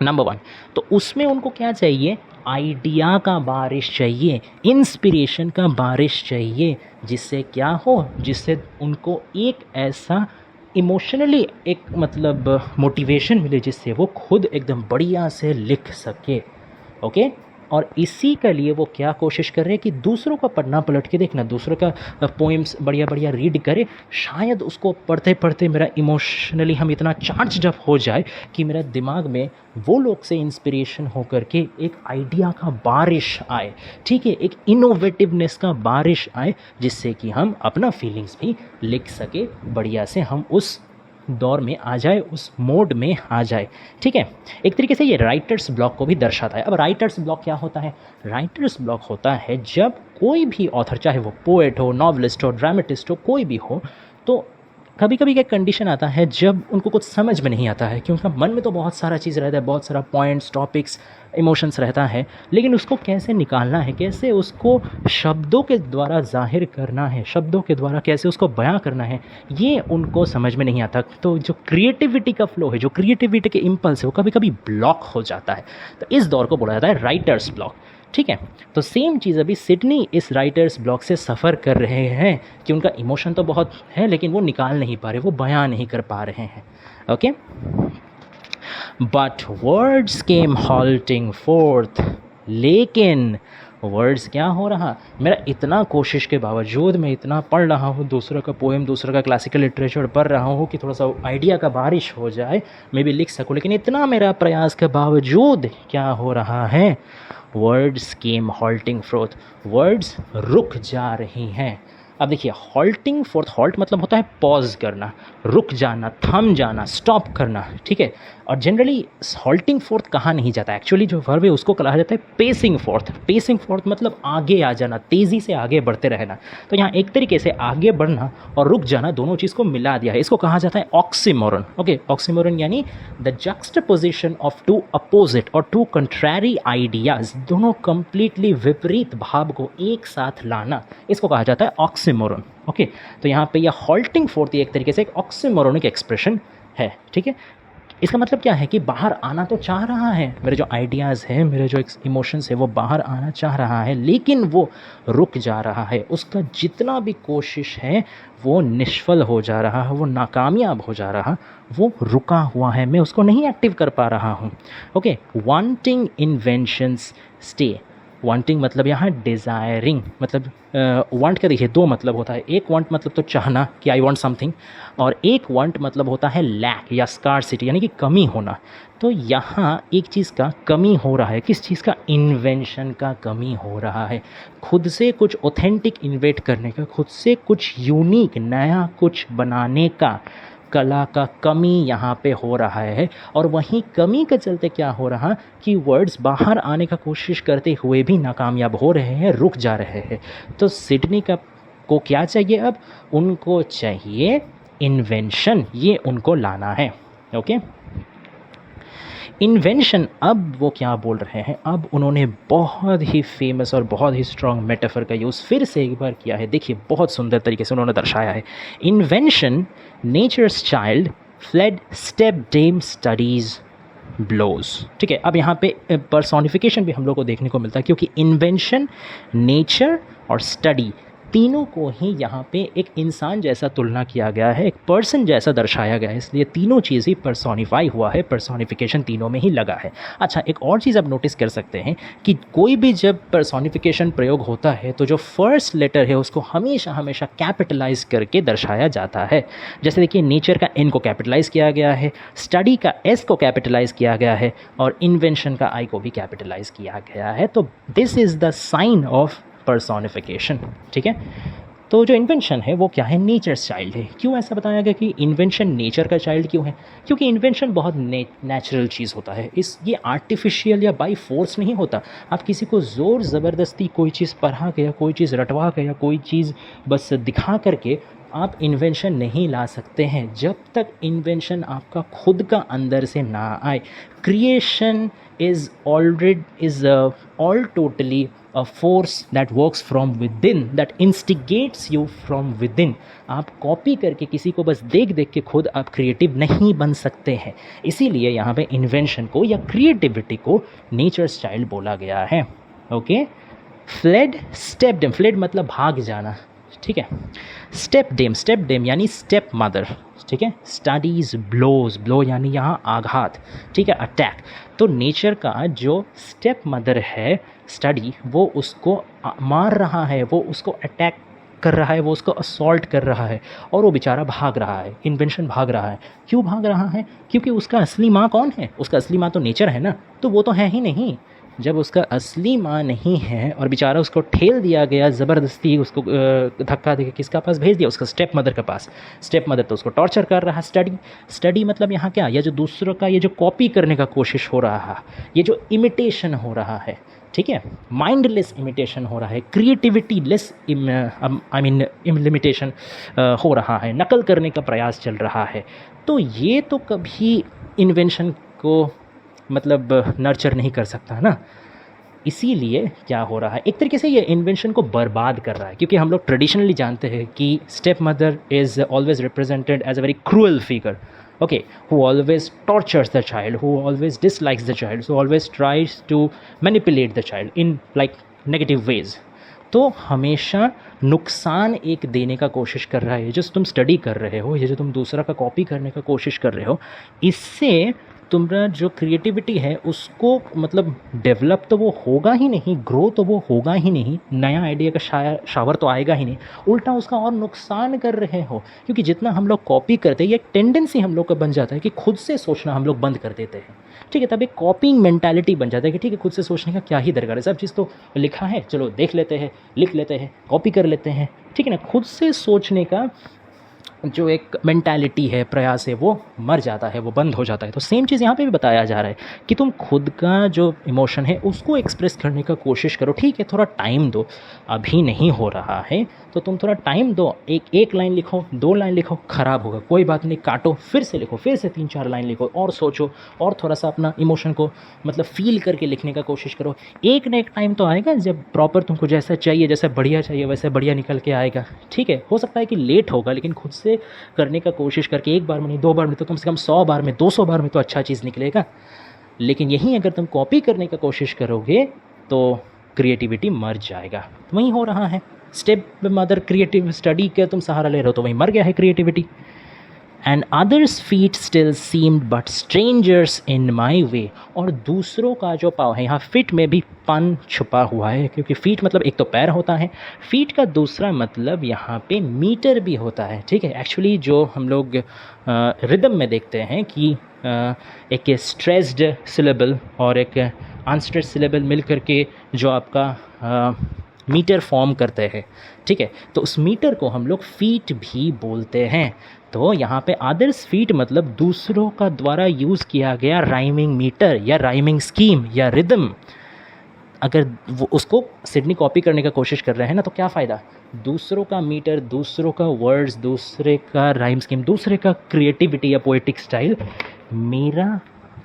नंबर वन। तो उसमें उनको क्या चाहिए, आइडिया का बारिश चाहिए, इंस्पिरेशन का बारिश चाहिए, जिससे क्या हो, जिससे उनको एक ऐसा इमोशनली एक मतलब मोटिवेशन मिले जिससे वो खुद एकदम बढ़िया से लिख सके। ओके। और इसी के लिए वो क्या कोशिश कर रहे हैं कि दूसरों का पढ़ना पलट के देखना, दूसरों का पोइम्स बढ़िया बढ़िया रीड करे, शायद उसको पढ़ते पढ़ते मेरा इमोशनली हम इतना चार्ज जब हो जाए कि मेरा दिमाग में वो लोग से इंस्पिरेशन हो करके एक आइडिया का बारिश आए, ठीक है, एक इनोवेटिवनेस का बारिश आए, जिससे कि हम अपना फीलिंग्स भी लिख सके, बढ़िया से हम उस दौर में आ जाए, उस मोड में आ जाए। ठीक है, एक तरीके से ये राइटर्स ब्लॉक को भी दर्शाता है। अब राइटर्स ब्लॉक क्या होता है? राइटर्स ब्लॉक होता है जब कोई भी ऑथर, चाहे वो पोएट हो, नॉवलिस्ट हो, ड्रामेटिस्ट हो, कोई भी हो, तो कभी कभी एक कंडीशन आता है जब उनको कुछ समझ में नहीं आता है, कि उनका मन में तो बहुत सारा चीज़ रहता है, बहुत सारा पॉइंट्स, टॉपिक्स, इमोशंस रहता है, लेकिन उसको कैसे निकालना है, कैसे उसको शब्दों के द्वारा जाहिर करना है, शब्दों के द्वारा कैसे उसको बयां करना है, ये उनको समझ में नहीं आता। तो जो क्रिएटिविटी का फ्लो है, जो क्रिएटिविटी के इम्पल्स है, वो कभी कभी ब्लॉक हो जाता है। तो इस दौर को बोला जाता है राइटर्स ब्लॉक। ठीक है, तो सेम चीज़ अभी सिडनी इस राइटर्स ब्लॉक से सफ़र कर रहे हैं कि उनका इमोशन तो बहुत है, लेकिन वो निकाल नहीं पा रहे, वो बयां नहीं कर पा रहे हैं। Okay, but words came halting fourth, लेकिन वर्ड्स क्या हो रहा, मेरा इतना कोशिश के बावजूद, मैं इतना पढ़ रहा हूँ, दूसरों का पोएम, दूसरों का क्लासिकल लिटरेचर पढ़ रहा हूँ कि थोड़ा सा आइडिया का बारिश हो जाए, मैं भी लिख सकूँ, लेकिन इतना मेरा प्रयास के बावजूद क्या हो रहा है, वर्ड्स केम हॉल्टिंग फोर्थ, वर्ड्स रुक जा रही हैं। अब देखिए, हॉल्टिंग फोर्थ, हॉल्ट मतलब होता है पॉज करना, रुक जाना, थम जाना, स्टॉप करना। ठीक है, और जनरली हॉल्टिंग फोर्थ कहा नहीं जाता, एक्चुअली जो वर्ब है उसको कहा जाता है पेसिंग फोर्थ। पेसिंग फोर्थ मतलब आगे आ जाना, तेज़ी से आगे बढ़ते रहना। तो यहाँ एक तरीके से आगे बढ़ना और रुक जाना, दोनों चीज़ को मिला दिया है, इसको कहा जाता है ऑक्सीमोरन। ओके, ऑक्सीमोरन यानी द जक्सटापोजिशन ऑफ टू अपोजिट और टू कंट्रैरी आइडियाज, दोनों कंप्लीटली विपरीत भाव को एक साथ लाना, इसको कहा जाता है ऑक्सीमोरन। ओके, तो यहाँ पे यह हॉल्टिंग फोर्थ एक तरीके से एक ऑक्सीमोरनिक एक्सप्रेशन है। ठीक है, इसका मतलब क्या है कि बाहर आना तो चाह रहा है, मेरे जो आइडियाज़ हैं, मेरे जो इमोशंस है, वो बाहर आना चाह रहा है, लेकिन वो रुक जा रहा है, उसका जितना भी कोशिश है वो निष्फल हो जा रहा है, वो नाकामयाब हो जा रहा, वो रुका हुआ है, मैं उसको नहीं एक्टिव कर पा रहा हूँ। Okay, wanting inventions stay, wanting मतलब यहाँ डिज़ायरिंग, मतलब वांट का देखिए दो मतलब होता है, एक वांट मतलब तो चाहना कि आई वांट समथिंग, और एक वांट मतलब होता है लैक या स्कार्सिटी यानी कि कमी होना। तो यहाँ एक चीज़ का कमी हो रहा है, किस चीज़ का? इन्वेंशन का कमी हो रहा है, खुद से कुछ ऑथेंटिक इन्वेट करने का, खुद से कुछ यूनिक नया कुछ बनाने का, कला का कमी यहाँ पे हो रहा है। और वहीं कमी के चलते क्या हो रहा कि वर्ड्स बाहर आने का कोशिश करते हुए भी नाकामयाब हो रहे हैं, रुक जा रहे हैं। तो सिडनी को क्या चाहिए अब? उनको चाहिए इन्वेंशन, ये उनको लाना है। Okay, invention. अब वो क्या बोल रहे हैं, अब उन्होंने बहुत ही फेमस और बहुत ही स्ट्रॉन्ग मेटाफर का यूज़ फिर से एक बार किया है। देखिए, बहुत सुंदर तरीके से उन्होंने दर्शाया है। Invention, nature's child, fled stepdame study's blows. ठीक है, अब यहाँ पे पर्सोनिफिकेशन भी हम लोग को देखने को मिलता है, क्योंकि इन्वेंशन, नेचर और स्टडी तीनों को ही यहाँ पे एक इंसान जैसा तुलना किया गया है, एक पर्सन जैसा दर्शाया गया है, इसलिए तीनों चीज़ ही पर्सोनिफाई हुआ है, पर्सोनिफिकेशन तीनों में ही लगा है। अच्छा, एक और चीज़ आप नोटिस कर सकते हैं कि कोई भी जब पर्सोनिफिकेशन प्रयोग होता है तो जो फर्स्ट लेटर है उसको हमेशा हमेशा कैपिटलाइज करके दर्शाया जाता है। जैसे देखिए, नेचर का एन को कैपिटलाइज किया गया है, स्टडी का एस को कैपिटलाइज किया गया है, और इन्वेंशन का आई को भी कैपिटलाइज किया गया है। तो this is the sign of personification. ठीक है, तो जो इन्वेंशन है वो क्या है? नेचर्स चाइल्ड है। क्यों ऐसा बताया गया कि इन्वेंशन नेचर का चाइल्ड क्यों है? क्योंकि इन्वेंशन बहुत नेचुरल चीज़ होता है, ये आर्टिफिशियल या बाई फोर्स नहीं होता। आप किसी को ज़ोर ज़बरदस्ती कोई चीज़ पढ़ा के या कोई चीज़ रटवा के या कोई चीज़ बस दिखा करके आप इन्वेंशन नहीं ला सकते हैं, जब तक इन्वेंशन आपका खुद का अंदर से ना आए। Creation is all totally a force that works from within, that instigates you from within. आप कॉपी करके किसी को बस देख देख के खुद आप क्रिएटिव नहीं बन सकते हैं. इसीलिए यहाँ पे इन्वेंशन को या क्रिएटिविटी को नेचर्स चाइल्ड बोला गया है. ओके. फ्लेड स्टेपडेम, फ्लेड मतलब भाग जाना, ठीक है. स्टेपडेम यानी स्टेप मदर, ठीक है. स्टडीज ब्लोज, ब्लो यानी यहाँ आघात, ठीक है, अटैक. तो नेचर का जो स्टेप मदर है स्टडी, वो उसको मार रहा है, वो उसको अटैक कर रहा है, वो उसको असॉल्ट कर रहा है और वो बेचारा भाग रहा है. इन्वेंशन भाग रहा है. क्यों भाग रहा है? क्योंकि उसका असली माँ कौन है? उसका असली माँ तो नेचर है ना, तो वो तो है ही नहीं. जब उसका असली माँ नहीं है और बेचारा उसको ठेल दिया गया ज़बरदस्ती, उसको धक्का देके किसका पास भेज दिया? उसका स्टेप मदर के पास. स्टेप मदर तो उसको टॉर्चर कर रहा है. स्टडी मतलब यहाँ क्या? ये जो दूसरों का ये जो कॉपी करने का कोशिश हो रहा है, ये जो इमिटेशन हो रहा है, ठीक है, माइंडलेस इमिटेशन हो रहा है, creativity less I mean limitation हो रहा है, नकल करने का प्रयास चल रहा है. तो ये तो कभी इन्वेंशन को मतलब नर्चर नहीं कर सकता है ना. इसीलिए क्या हो रहा है, एक तरीके से ये इन्वेंशन को बर्बाद कर रहा है. क्योंकि हम लोग ट्रेडिशनली जानते हैं कि stepmother is always represented as a very cruel figure, okay, who always tortures the child, who always dislikes the child, who always tries to manipulate the child in like negative ways. तो हमेशा नुकसान एक देने का कोशिश कर रहा है. जो तुम स्टडी कर रहे हो, ये जो तुम दूसरा का कॉपी करने का कोशिश कर रहे हो, इससे तुम्हारा जो क्रिएटिविटी है उसको मतलब डेवलप तो वो होगा ही नहीं, ग्रो तो वो होगा ही नहीं, नया आइडिया का शावर तो आएगा ही नहीं, उल्टा उसका और नुकसान कर रहे हो. क्योंकि जितना हम लोग कॉपी करते हैं, ये एक टेंडेंसी हम लोग का बन जाता है कि खुद से सोचना हम लोग बंद कर देते हैं, ठीक है. तब एक कॉपिंग मेंटालिटी बन जाता है कि ठीक है, खुद से सोचने का क्या ही दरकार है, सब चीज़ तो लिखा है, चलो देख लेते हैं, लिख लेते हैं, कॉपी कर लेते हैं, ठीक है ना. खुद से सोचने का जो एक मेंटालिटी है, प्रयास है, वो मर जाता है, वो बंद हो जाता है. तो सेम चीज़ यहाँ पे भी बताया जा रहा है कि तुम खुद का जो इमोशन है उसको एक्सप्रेस करने का कोशिश करो. ठीक है, थोड़ा टाइम दो, अभी नहीं हो रहा है तो तुम थोड़ा टाइम दो. एक लाइन लिखो, 2 लाइन लिखो, ख़राब होगा, कोई बात नहीं, काटो, फिर से लिखो, फिर से 3-4 लाइन लिखो और सोचो और थोड़ा सा अपना इमोशन को मतलब फील करके लिखने का कोशिश करो. एक ना एक टाइम तो आएगा जब प्रॉपर तुमको जैसा चाहिए, जैसा बढ़िया चाहिए, वैसे बढ़िया निकल के आएगा. ठीक है, हो सकता है कि लेट होगा, लेकिन खुद से करने का कोशिश करके एक बार में नहीं, 2 बार में, तो कम से कम 100 बार में, 200 बार में तो अच्छा चीज़ निकलेगा. लेकिन यहीं अगर तुम कॉपी करने का कोशिश करोगे तो क्रिएटिविटी मर जाएगा. वहीं हो रहा है. स्टेप मदर क्रिएटिव स्टडी का तुम सहारा ले रहे हो तो वहीं मर गया है creativity. And others feet still seemed but strangers in my way. और दूसरों का जो पाँव है, यहाँ फिट में भी पन छुपा हुआ है, क्योंकि फीट मतलब एक तो पैर होता है, फीट का दूसरा मतलब यहाँ पे मीटर भी होता है. ठीक है, एक्चुअली जो हम लोग रिदम में देखते हैं कि एक स्ट्रेस्ड सिलेबल और एक अनस्ट्रेस्ड सिलेबल मिल करके जो आपका मीटर फॉर्म करते हैं. ठीक है, तो उस मीटर को हम लोग फीट भी बोलते हैं. तो यहाँ पे अदर्स फीट मतलब दूसरों का द्वारा यूज़ किया गया राइमिंग मीटर या राइमिंग स्कीम या रिदम. अगर वो उसको सिडनी कॉपी करने का कोशिश कर रहे हैं ना, तो क्या फ़ायदा? दूसरों का मीटर, दूसरों का वर्ड्स, दूसरे का राइम स्कीम, दूसरे का क्रिएटिविटी या पोएटिक स्टाइल मेरा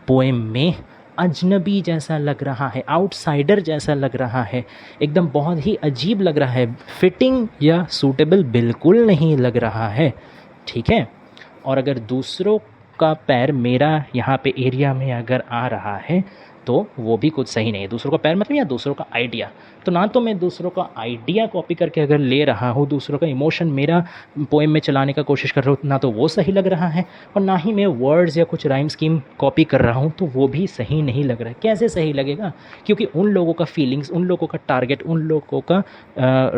पोएम में अजनबी जैसा लग रहा है, आउटसाइडर जैसा लग रहा है, एकदम बहुत ही अजीब लग रहा है, फिटिंग या सूटेबल बिल्कुल नहीं लग रहा है. ठीक है, और अगर दूसरों का पैर मेरा यहाँ पे एरिया में अगर आ रहा है तो वो भी कुछ सही नहीं है. दूसरों का पैर मतलब या दूसरों का आइडिया, तो ना तो मैं दूसरों का आइडिया कॉपी करके अगर ले रहा हूँ, दूसरों का इमोशन मेरा पोएम में चलाने का कोशिश कर रहा हूँ, ना तो वो सही लग रहा है, और ना ही मैं वर्ड्स या कुछ राइम स्कीम कॉपी कर रहा हूँ, तो वो भी सही नहीं लग रहा है. कैसे सही लगेगा? क्योंकि उन लोगों का फीलिंग्स, उन लोगों का टारगेट, उन लोगों का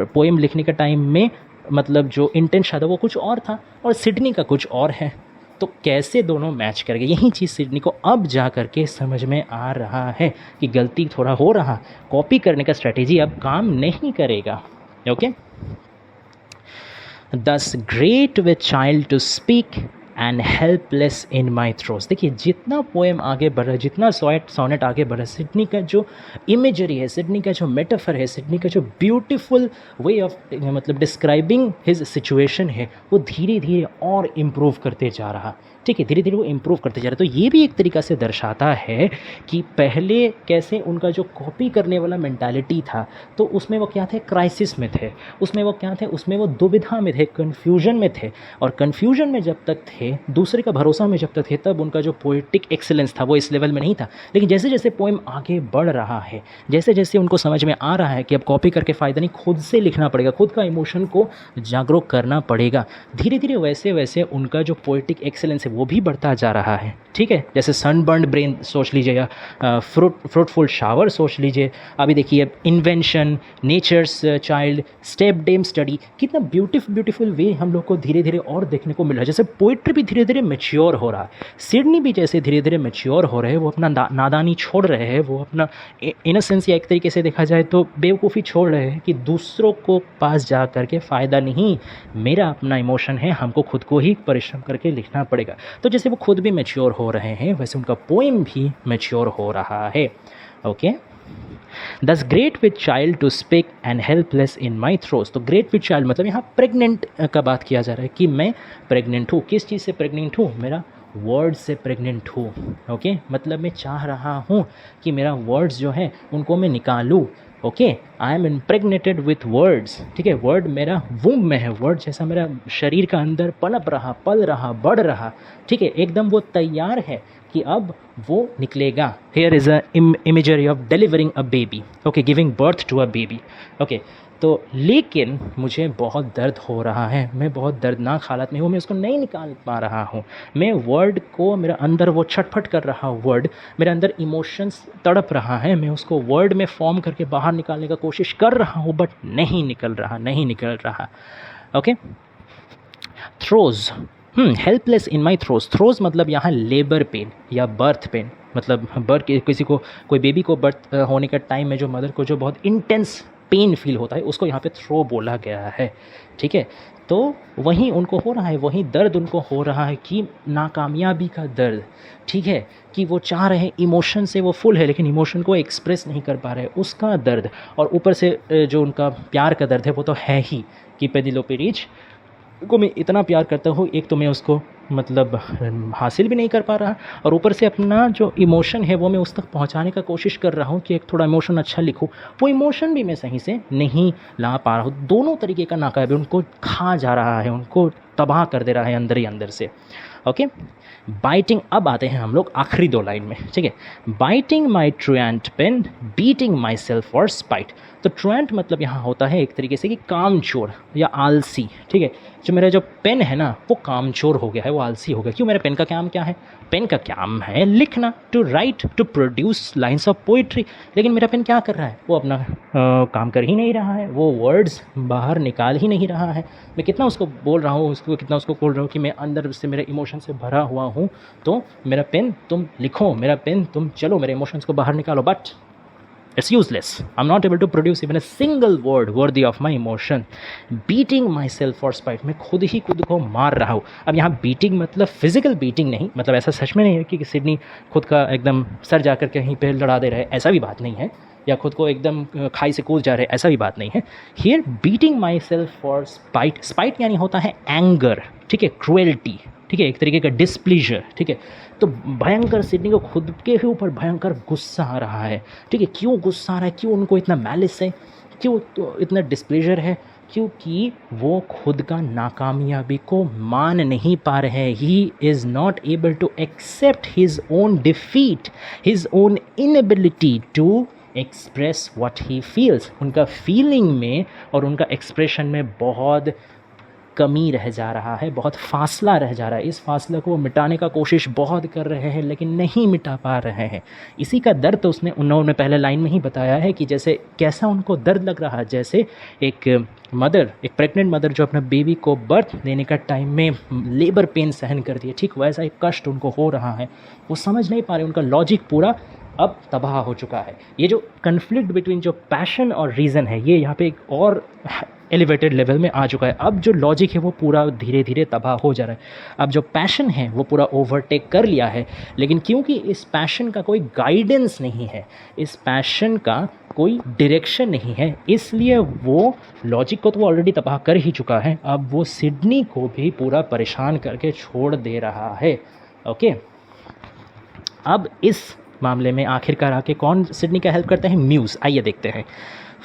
पोएम लिखने का टाइम में मतलब जो इंटेंशन था वो कुछ और था और सिडनी का कुछ और है. तो कैसे दोनों मैच करेंगे? यही चीज़ सिडनी को अब जा कर के समझ में आ रहा है कि गलती थोड़ा हो रहा, कॉपी करने का स्ट्रेटेजी अब काम नहीं करेगा. Okay, thus great with child to speak and helpless in my throes. देखिए, जितना पोएम आगे बढ़ा, जितना सोनेट आगे बढ़ा, सिडनी का जो इमेजरी है, सिडनी का जो मेटाफर है, सिडनी का जो ब्यूटीफुल वे ऑफ मतलब डिस्क्राइबिंग हिज सिचुएशन है, वो धीरे धीरे और इम्प्रूव करते जा रहा. ठीक है, धीरे धीरे वो इम्प्रूव करते जा रहे हैं। तो ये भी एक तरीक़ा से दर्शाता है कि पहले कैसे उनका जो कॉपी करने वाला मेंटालिटी था, तो उसमें वो क्या थे, क्राइसिस में थे, उसमें वो क्या थे, उसमें वो दुविधा में थे, कन्फ्यूजन में थे। और कन्फ्यूजन में जब तक थे, दूसरे का भरोसा में जब तक थे, तब उनका जो पोएटिक एक्सेलेंस था वो इस लेवल में नहीं था। लेकिन जैसे जैसे पोएम आगे बढ़ रहा है, जैसे जैसे उनको समझ में आ रहा है कि अब कॉपी करके फ़ायदा नहीं, खुद से लिखना पड़ेगा, खुद का इमोशन को जागरूक करना पड़ेगा, धीरे धीरे वैसे वैसे उनका जो पोएटिक एक्सेलेंस है वो भी बढ़ता जा रहा है। ठीक है, जैसे सनबर्न्ड ब्रेन सोच लीजिए, या फ्रूटफुल शावर सोच लीजिए। अभी देखिए invention, nature's child, stepdame study, कितना ब्यूटीफुल वे हम लोग को धीरे धीरे और देखने को मिल रहा है। जैसे पोइट्री भी धीरे धीरे मैच्योर हो रहा है, सिडनी भी जैसे धीरे धीरे मैच्योर हो रहे हैं, वो अपना नादानी छोड़ रहे हैं, वो अपना इनोसेंस, या एक तरीके से देखा जाए तो बेवकूफ़ी छोड़ रहे हैं कि दूसरों को पास जा करके फ़ायदा नहीं, मेरा अपना इमोशन है, हमको खुद को ही परिश्रम करके लिखना पड़ेगा। तो जैसे वो खुद भी मैच्योर हो रहे हैं, वैसे उनका पोएम भी मैच्योर हो रहा है। Okay, Thus great with child to speak and helpless in my throes। तो great with child मतलब यहाँ प्रेग्नेंट का बात किया जा रहा है कि मैं प्रेग्नेंट हूँ। किस चीज़ से प्रेग्नेंट हूँ? मेरा वर्ड्स से प्रेग्नेंट हूँ। ओके, मतलब मैं चाह रहा हूँ कि मेरा वर्ड्स जो है उनको मैं निकालूँ। Okay, I am impregnated with words. ठीक है, वर्ड मेरा वूम में है, वर्ड जैसा मेरा शरीर का अंदर पनप रहा, पल रहा, बढ़ रहा। ठीक है, एकदम वो तैयार है कि अब वो निकलेगा। Here is a imagery of delivering a baby. Okay, giving birth to a baby. Okay, तो लेकिन मुझे बहुत दर्द हो रहा है, मैं बहुत दर्दनाक हालत में हूँ, मैं उसको नहीं निकाल पा रहा हूँ। मैं वर्ड को, मेरा अंदर वो छटफट कर रहा वर्ड, मेरे अंदर इमोशंस तड़प रहा है, मैं उसको वर्ड में फॉर्म करके बाहर निकालने का कोशिश कर रहा हूँ, बट नहीं निकल रहा। Okay, throws, helpless in my throws. Throws मतलब यहाँ लेबर पेन या बर्थ पेन, मतलब बर्थ, किसी को, कोई बेबी को बर्थ होने का टाइम में जो मदर को जो बहुत इंटेंस पेन फील होता है, उसको यहाँ पे थ्रो बोला गया है। ठीक है, तो वहीं उनको हो रहा है, वहीं दर्द उनको हो रहा है कि नाकामयाबी का दर्द। ठीक है, कि वो चाह रहे हैं, इमोशन से वो फुल है, लेकिन इमोशन को एक्सप्रेस नहीं कर पा रहे, उसका दर्द। और ऊपर से जो उनका प्यार का दर्द है वो तो है ही, कि पेनिलोपे रिच को मैं इतना प्यार करता हूँ, एक तो मैं उसको मतलब हासिल भी नहीं कर पा रहा, और ऊपर से अपना जो इमोशन है वो मैं उस तक पहुँचाने का कोशिश कर रहा हूँ कि एक थोड़ा इमोशन अच्छा लिखूँ, वो इमोशन भी मैं सही से नहीं ला पा रहा हूँ। दोनों तरीके का नाकाबी उनको खा जा रहा है, उनको तबाह कर दे रहा है अंदर ही अंदर से। ओके, बाइटिंग, अब आते हैं हम लोग आखिरी दो लाइन में। ठीक है, biting my truant pen, beating myself for spite. तो ट्रुएंट मतलब यहाँ होता है एक तरीके से कि कामचोर या आलसी। ठीक है, जो मेरा जो पेन है ना वो कामचोर हो गया है, वो आलसी हो गया। क्यों? मेरे पेन का काम क्या है? पेन का काम है लिखना, to write, to produce lines of poetry. लेकिन मेरा पेन क्या कर रहा है? वो अपना काम कर ही नहीं रहा है, वो वर्ड्स बाहर निकाल ही नहीं रहा है। मैं कितना उसको बोल रहा हूँ, कितना उसको बोल रहा हूँ कि मैं अंदर से, मेरे इमोशन से भरा हुआ हूँ, तो मेरा पेन तुम लिखो, मेरा पेन तुम चलो, मेरे इमोशंस को बाहर निकालो, but it's useless. I'm not able to produce even a single word worthy of my emotion. Beating myself for spite, मैं खुद ही खुद को मार रहा हूँ। अब यहाँ बीटिंग मतलब फिजिकल बीटिंग नहीं, मतलब ऐसा सच में नहीं है कि सिडनी खुद का एकदम सर जाकर कहीं पे लड़ा दे रहे, ऐसा भी बात नहीं है, या खुद को एकदम खाई से कूद जा रहे, ऐसा भी बात नहीं है। Here beating myself for spite, spite यानी होता है एंगर। ठीक है, क्रुएल्टी। ठीक है, एक तरीके का डिस्प्लीजर। ठीक है, तो भयंकर सिडनी को खुद के ही ऊपर भयंकर गुस्सा आ रहा है। ठीक है, क्यों गुस्सा आ रहा है? क्यों उनको इतना मैलिस है? क्यों तो इतना डिस्प्लेजर है? क्योंकि वो खुद का नाकामयाबी को मान नहीं पा रहे। He is not able to accept his own defeat, his own inability to express what he feels. उनका फीलिंग में और उनका एक्सप्रेशन में बहुत कमी रह जा रहा है, बहुत फासला रह जा रहा है। इस फासले को मिटाने का कोशिश बहुत कर रहे हैं, लेकिन नहीं मिटा पा रहे हैं। इसी का दर्द तो उन्होंने पहले लाइन में ही बताया है कि जैसे कैसा उनको दर्द लग रहा है, जैसे एक मदर, एक प्रेग्नेंट मदर जो अपना बेबी को बर्थ देने का टाइम में लेबर पेन सहन करती है, ठीक वैसा एक कष्ट उनको हो रहा है। वो समझ नहीं पा रहे, उनका लॉजिक पूरा अब तबाह हो चुका है। ये जो कन्फ्लिक्ट बिटवीन जो पैशन और रीज़न है, ये यहाँ पे एक और एलिवेटेड लेवल में आ चुका है। अब जो लॉजिक है वो पूरा धीरे धीरे तबाह हो जा रहा है। अब जो पैशन है वो पूरा ओवरटेक कर लिया है, लेकिन क्योंकि इस पैशन का कोई गाइडेंस नहीं है, इस पैशन का कोई डायरेक्शन नहीं है, इसलिए वो लॉजिक को तो वो ऑलरेडी तबाह कर ही चुका है, अब वो सिडनी को भी पूरा परेशान करके छोड़ दे रहा है। ओके, अब इस मामले में आखिरकार आके कौन सिडनी का हेल्प करता है? म्यूज़। आइए देखते हैं।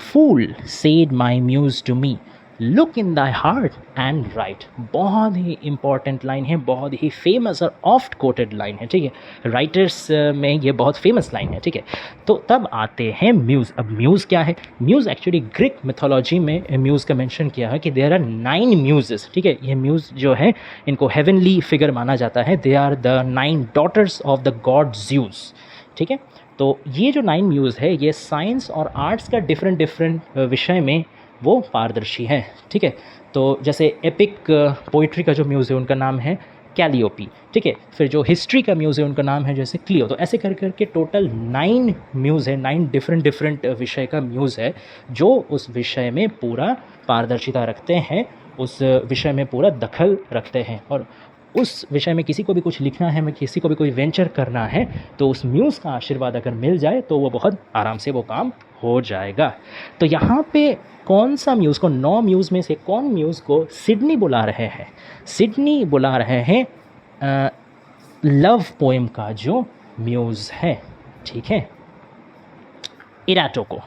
Fool said my muse to me, look in thy heart and write. बहुत ही इंपॉर्टेंट लाइन है, बहुत ही फेमस और ऑफ्ट कोटेड लाइन है, ठीक है। राइटर्स में ये बहुत फेमस लाइन है, ठीक है। तो तब आते हैं म्यूज़। अब म्यूज़ क्या है? म्यूज़ एक्चुअली ग्रीक मिथोलॉजी में म्यूज़ का मेंशन किया है कि देयर आर 9 म्यूजेस, ठीक है। ये म्यूज़ जो है इनको हेवनली फिगर माना जाता है। They are the 9 daughters of the god Zeus, ठीक है। तो ये जो 9 म्यूज़ है ये साइंस और आर्ट्स का डिफरेंट विषय में वो पारदर्शी है, ठीक है। तो जैसे एपिक पोइट्री का जो म्यूज़ है उनका नाम है कैलियोपी, ठीक है। फिर जो हिस्ट्री का म्यूज़ है उनका नाम है जैसे क्लियो। तो ऐसे कर करके टोटल 9 म्यूज़ है, 9 डिफरेंट विषय का म्यूज़ है जो उस विषय में पूरा पारदर्शिता रखते हैं, उस विषय में पूरा दखल रखते हैं। और उस विषय में किसी को भी कुछ लिखना है, मैं किसी को भी कोई वेंचर करना है, तो उस म्यूज़ का आशीर्वाद अगर मिल जाए तो वो बहुत आराम से वो काम हो जाएगा। तो यहाँ पे कौन सा म्यूज़ को, 9 म्यूज़ में से कौन म्यूज़ को सिडनी बुला रहे हैं? सिडनी बुला रहे हैं लव पोएम का जो म्यूज़ है, ठीक है, इराटो को।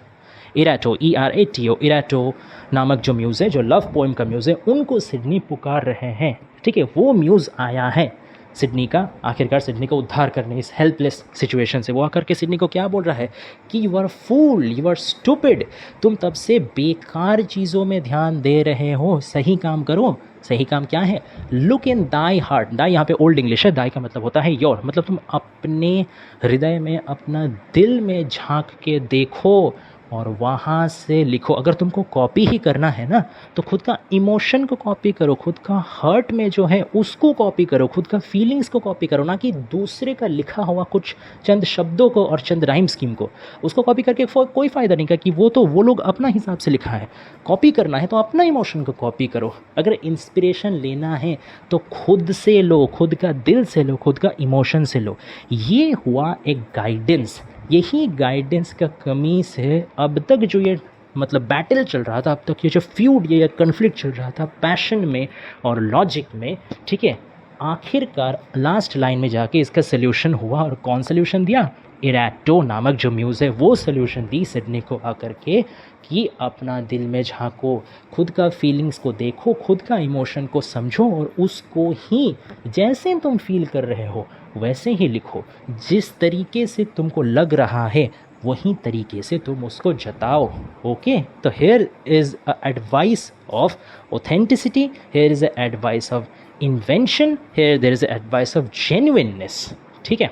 इराटो, ERATO, इराटो नामक जो म्यूज़ है, जो लव पोएम का म्यूज़ है, उनको सिडनी पुकार रहे हैं, ठीक है। वो म्यूज़ आया है सिडनी का, आखिरकार सिडनी को उद्धार करने इस हेल्पलेस सिचुएशन से। वो आकर के सिडनी को क्या बोल रहा है कि you are fool, you are stupid, तुम तब से बेकार चीज़ों में ध्यान दे रहे हो, सही काम करो। सही काम क्या है? Look in thy heart. दाई यहाँ पे ओल्ड इंग्लिश है, दाई का मतलब होता है योर, मतलब तुम अपने हृदय में, अपना दिल में झांक के देखो और वहाँ से लिखो। अगर तुमको कॉपी ही करना है ना तो खुद का इमोशन को कॉपी करो, खुद का हर्ट में जो है उसको कॉपी करो, खुद का फीलिंग्स को कॉपी करो, ना कि दूसरे का लिखा हुआ कुछ चंद शब्दों को और चंद राइम स्कीम को। उसको कॉपी करके कोई फ़ायदा नहीं का कि वो लोग अपना हिसाब से लिखा है। कॉपी करना है तो अपना इमोशन को कॉपी करो। अगर इंस्पिरेशन लेना है तो खुद से लो, खुद का दिल से लो, खुद का इमोशन से लो। ये हुआ एक गाइडेंस। यही गाइडेंस का कमी से अब तक जो ये मतलब बैटल चल रहा था, अब तक ये जो फ्यूड, ये कन्फ्लिक्ट चल रहा था पैशन में और लॉजिक में, ठीक है, आखिरकार लास्ट लाइन में जाके इसका सल्यूशन हुआ। और कौन सल्यूशन दिया? इराटो नामक जो म्यूज़ है वो सल्यूशन दी सिडनी को आकर के कि अपना दिल में झांको, खुद का फीलिंग्स को देखो, खुद का इमोशन को समझो और उसको ही जैसे तुम फील कर रहे हो वैसे ही लिखो। जिस तरीके से तुमको लग रहा है वही तरीके से तुम उसको जताओ। ओके, तो here is a advice of authenticity, here is a advice of invention, here there is a advice of genuineness, ठीक है।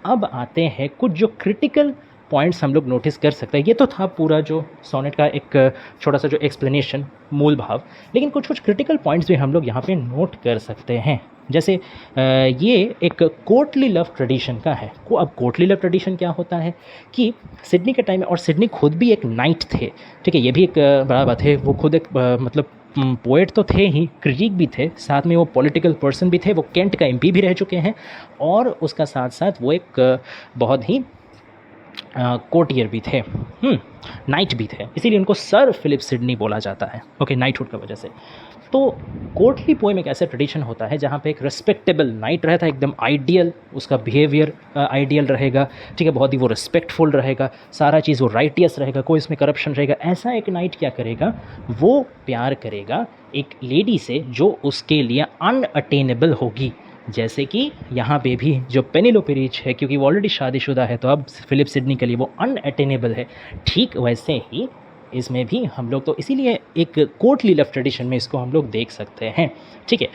अब आते हैं कुछ जो क्रिटिकल पॉइंट्स हम लोग नोटिस कर सकते हैं। ये तो था पूरा जो सोनेट का एक छोटा सा जो एक्सप्लेनेशन, मूल भाव, लेकिन कुछ कुछ क्रिटिकल पॉइंट्स भी हम लोग यहाँ पे नोट कर सकते हैं। जैसे ये एक कोर्टली लव ट्रेडिशन का है। अब कोर्टली लव ट्रेडिशन क्या होता है कि सिडनी के टाइम में, और सिडनी खुद भी एक नाइट थे, ठीक है, ये भी एक बड़ा बात है। वो खुद एक मतलब पोएट तो थे ही, क्रिटिक भी थे, साथ में वो पॉलिटिकल पर्सन भी थे, वो केंट का MP भी रह चुके हैं, और उसका साथ साथ वो एक बहुत ही कोर्टियर भी थे, नाइट भी थे, इसीलिए उनको सर फिलिप सिडनी बोला जाता है, ओके, नाइटहुड की वजह से। तो कोर्टली पोएम एक ऐसा ट्रेडिशन होता है जहाँ पे एक रिस्पेक्टेबल नाइट रहता है, एकदम आइडियल, उसका बिहेवियर आइडियल रहेगा, ठीक है, बहुत ही वो रिस्पेक्टफुल रहेगा, सारा चीज़ वो राइटियस रहेगा, कोई इसमें करप्शन रहेगा। ऐसा एक नाइट क्या करेगा, वो प्यार करेगा एक लेडी से जो उसके लिए अनअटेनेबल होगी। जैसे कि यहाँ पे भी जो पेनिलोपे रिच है, क्योंकि वो ऑलरेडी शादीशुदा है, तो अब फिलिप सिडनी के लिए वो अनअटेनेबल है। ठीक वैसे ही इसमें भी हम लोग, तो इसीलिए एक कोर्टली लव ट्रेडिशन में इसको हम लोग देख सकते हैं, ठीक है।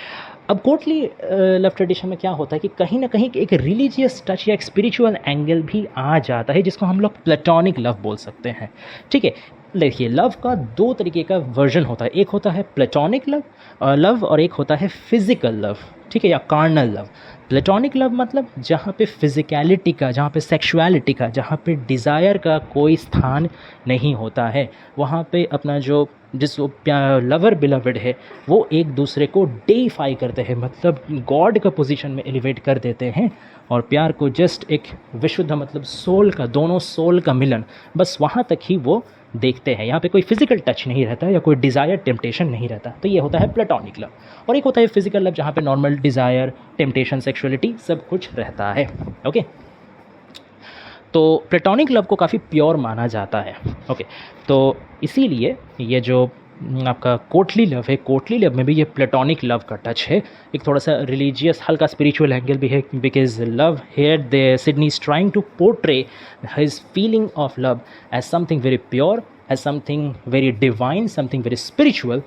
अब कोर्टली लव ट्रेडिशन में क्या होता है कि कहीं ना कहीं एक रिलीजियस टच या एक स्पिरिचुअल एंगल भी आ जाता है, जिसको हम लोग प्लेटोनिक लव बोल सकते हैं, ठीक है। देखिए, लव का 2 तरीके का वर्जन होता है, एक होता है प्लेटोनिक लव और एक होता है फिजिकल लव, ठीक है, या कार्नल लव। प्लेटोनिक लव मतलब जहाँ पे फिजिकलिटी का, जहाँ पे सेक्सुअलिटी का, जहाँ पे डिज़ायर का कोई स्थान नहीं होता है, वहाँ पे अपना जो जिस लवर बिलवड है वो एक दूसरे को डेify करते हैं, मतलब गॉड का पोजीशन में एलिवेट कर देते हैं, और प्यार को जस्ट एक विशुद्ध मतलब सोल का, दोनों सोल का मिलन, बस वहाँ तक ही वो देखते हैं। यहाँ पे कोई फिजिकल टच नहीं रहता या कोई डिज़ायर टेम्पटेशन नहीं रहता। तो ये होता है प्लेटोनिक लव। और एक होता है फिजिकल लव, जहाँ पे नॉर्मल डिज़ायर, टेम्पटेशन, सेक्सुअलिटी सब कुछ रहता है। ओके, तो प्लेटोनिक लव को काफ़ी प्योर माना जाता है। ओके, तो इसीलिए ये जो आपका कोटली लव है, कोटली लव में भी ये प्लेटोनिक लव का टच है, एक थोड़ा सा रिलीजियस, हल्का स्पिरिचुअल एंगल भी है, because love here the Sidney is trying to portray his feeling of love as something very pure, as something very divine, something very spiritual,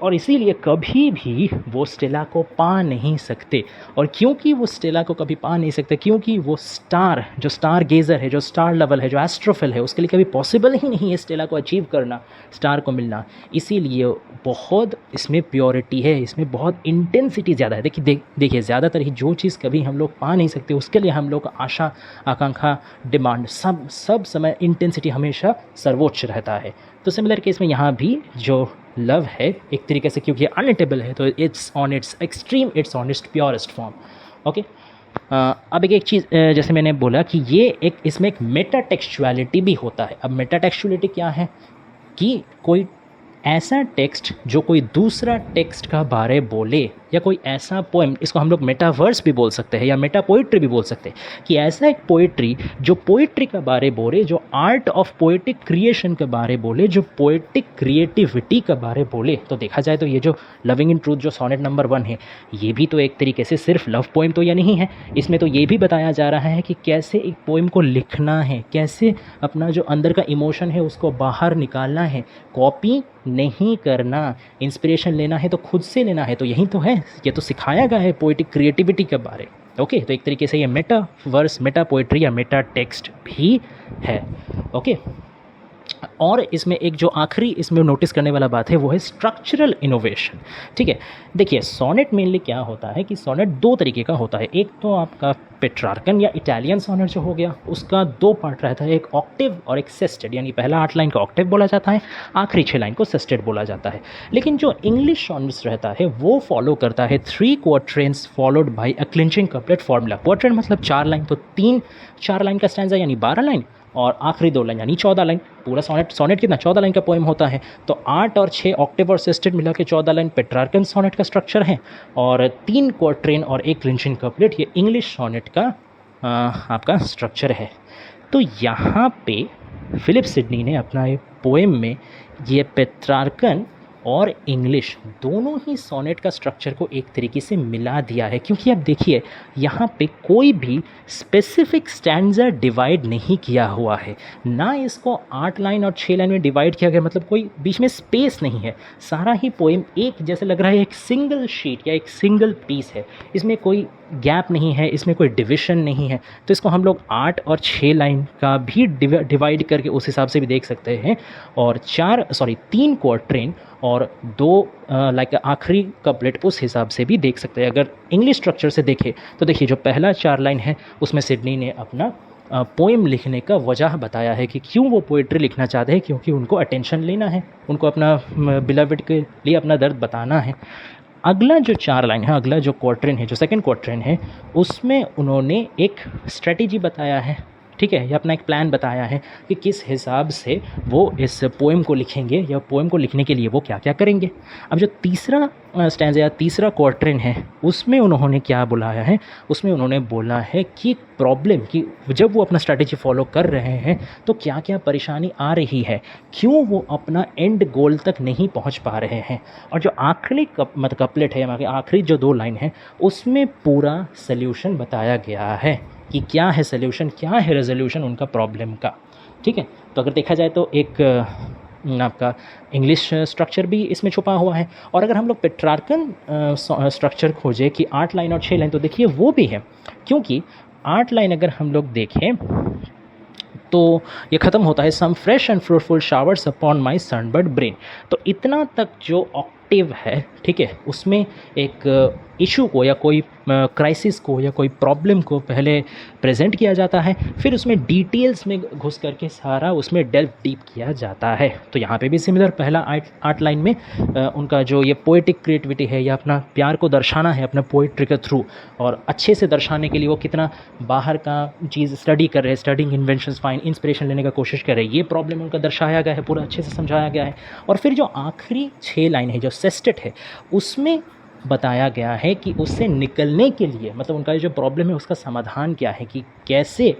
और इसीलिए कभी भी वो स्टेला को पा नहीं सकते। और क्योंकि वो स्टेला को कभी पा नहीं सकते, क्योंकि वो स्टार, जो स्टार गेज़र है, जो स्टार लेवल है, जो एस्ट्रोफिल है, उसके लिए कभी पॉसिबल ही नहीं है स्टेला को अचीव करना, स्टार को मिलना। इसीलिए बहुत इसमें प्योरिटी है, इसमें बहुत इंटेंसिटी ज़्यादा है। देखिए ज़्यादातर ही जो चीज़ कभी हम लोग पा नहीं सकते, उसके लिए हम लोग का आशा, आकांक्षा, डिमांड, सब समय इंटेंसिटी हमेशा सर्वोच्च रहता है। तो सिमिलर केस में यहाँ भी जो लव है एक तरीके से, क्योंकि अनइटेबल है, तो it's on it's extreme, it's on it's purest form. Okay, अब एक चीज़ जैसे मैंने बोला कि ये एक, इसमें एक मेटाटेक्सुअलिटी भी होता है। अब मेटाटेक्सुअलिटी क्या है कि कोई ऐसा टेक्स्ट जो कोई दूसरा टेक्स्ट का बारे बोले, या कोई ऐसा पोएम, इसको हम लोग मेटावर्स भी बोल सकते हैं या मेटा पोइट्री भी बोल सकते हैं, कि ऐसा एक पोइट्री जो पोइट्री का बारे बोले, जो आर्ट ऑफ पोएटिक क्रिएशन के बारे बोले, जो पोएटिक क्रिएटिविटी का बारे बोले। तो देखा जाए तो ये जो लविंग इन ट्रूथ जो सोनेट नंबर 1 है, ये भी तो एक तरीके से सिर्फ लव पोएम तो या नहीं है, इसमें तो ये भी बताया जा रहा है कि कैसे एक पोएम को लिखना है, कैसे अपना जो अंदर का इमोशन है उसको बाहर निकालना है, कॉपी नहीं करना, इंस्पिरेशन लेना है तो खुद से लेना है। तो यही तो है, ये तो सिखाया गया है पोएटिक क्रिएटिविटी के बारे। ओके, तो एक तरीके से ये मेटा वर्स, मेटा पोएट्री या मेटा टेक्स्ट भी है। ओके, और इसमें एक जो आखिरी इसमें नोटिस करने वाला बात है वो है स्ट्रक्चरल इनोवेशन। ठीक है, देखिए सोनेट मेनली क्या होता है कि सोनेट दो तरीके का होता है। एक तो आपका पेट्रार्कन या इटालियन सोनेट जो हो गया, उसका दो पार्ट रहता है, एक ऑक्टेव और एक सेस्टेड, यानी पहला 8 लाइन का ऑक्टेव बोला जाता है, आखिरी 6 लाइन को सेस्टेड बोला जाता है। लेकिन जो इंग्लिश सोनेट्स रहता है वो फॉलो करता है 3 quatrains followed by a clinching couplet formula. Quatrain मतलब 4 लाइन, तो 4 लाइन का स्टैंजा यानी 12 लाइन, और आखिरी 2 लाइन यानी 14 लाइन। पूरा सोनेट कितना 14 लाइन का पोएम होता है, तो 8 और 6 ऑक्टेव और सेस्टेड मिला के 14 लाइन पेट्रार्कन सोनेट का स्ट्रक्चर है, और 3 क्वार्ट्रेन और 1 क्लिंचिंग कपलेट ये इंग्लिश सोनेट का आपका स्ट्रक्चर है। तो यहाँ पे फिलिप सिडनी ने अपना एक पोएम में ये पेट्रार्कन और इंग्लिश दोनों ही सोनेट का स्ट्रक्चर को एक तरीके से मिला दिया है, क्योंकि अब देखिए यहाँ पे कोई भी स्पेसिफिक स्टैंजा डिवाइड नहीं किया हुआ है, ना इसको 8 लाइन और 6 लाइन में डिवाइड किया गया, मतलब कोई बीच में स्पेस नहीं है। सारा ही पोएम एक जैसे लग रहा है, एक सिंगल शीट या एक सिंगल पीस है, इसमें कोई गैप नहीं है, इसमें कोई डिविशन नहीं है। तो इसको हम लोग 8 और 6 लाइन का भी डिवाइड करके उस हिसाब से भी देख सकते हैं, और 3 क्वार्ट्रेन और 2 लाइक आखिरी कपलेट उस हिसाब से भी देख सकते हैं। अगर इंग्लिश स्ट्रक्चर से देखें तो देखिए जो पहला 4 लाइन है उसमें सिडनी ने अपना पोएम लिखने का वजह बताया है कि क्यों वो पोइट्री लिखना चाहते हैं, क्योंकि उनको अटेंशन लेना है, उनको अपना बिलवड के लिए अपना दर्द बताना है। अगला जो 4 लाइन है, अगला जो क्वार्ट्रेन है, जो सेकंड क्वार्ट्रेन है, उसमें उन्होंने एक स्ट्रेटेजी बताया है, ठीक है, ये अपना एक प्लान बताया है कि किस हिसाब से वो इस पोएम को लिखेंगे या पोएम को लिखने के लिए वो क्या क्या करेंगे। अब जो तीसरा स्टैंजा या तीसरा क्वार्ट्रेन है उसमें उन्होंने क्या बुलाया है, उसमें उन्होंने बोला है कि प्रॉब्लम कि जब वो अपना स्ट्रैटेजी फॉलो कर रहे हैं तो क्या क्या परेशानी आ रही है, क्यों वो अपना एंड गोल तक नहीं पहुंच पा रहे हैं। और जो आखिरी कपलेट है, आखिरी जो 2 लाइन है, उसमें पूरा सल्यूशन बताया गया है कि क्या है सल्यूशन, क्या है रेजोल्यूशन उनका प्रॉब्लम का। ठीक है, तो अगर देखा जाए तो एक आपका इंग्लिश स्ट्रक्चर भी इसमें छुपा हुआ है, और अगर हम लोग पेट्रार्कन स्ट्रक्चर खोजें कि 8 लाइन और 6 लाइन, तो देखिए वो भी है, क्योंकि 8 लाइन अगर हम लोग देखें तो ये ख़त्म होता है some fresh and fruitful showers upon my sunburnt brain. तो इतना तक जो ऑक्टेव है, ठीक है, उसमें एक इशू को या कोई क्राइसिस को या कोई प्रॉब्लम को पहले प्रेजेंट किया जाता है, फिर उसमें डिटेल्स में घुस करके सारा उसमें डेल्व डीप किया जाता है। तो यहाँ पे भी सिमिलर, पहला आर्ट लाइन में उनका जो ये पोएटिक क्रिएटिविटी है या अपना प्यार को दर्शाना है अपना पोइट्री के थ्रू, और अच्छे से दर्शाने के लिए वो कितना बाहर का चीज़ स्टडी कर रहे हैं, स्टडिंग इन्वेंशंस फाइन, इंस्पिरेशन लेने का कोशिश कर रहे हैं, ये प्रॉब्लम उनका दर्शाया गया है, पूरा अच्छे से समझाया गया है। और फिर जो आखिरी 6 लाइन है जो सेस्टेट है, उसमें बताया गया है कि उससे निकलने के लिए, मतलब उनका जो प्रॉब्लम है उसका समाधान क्या है, कि कैसे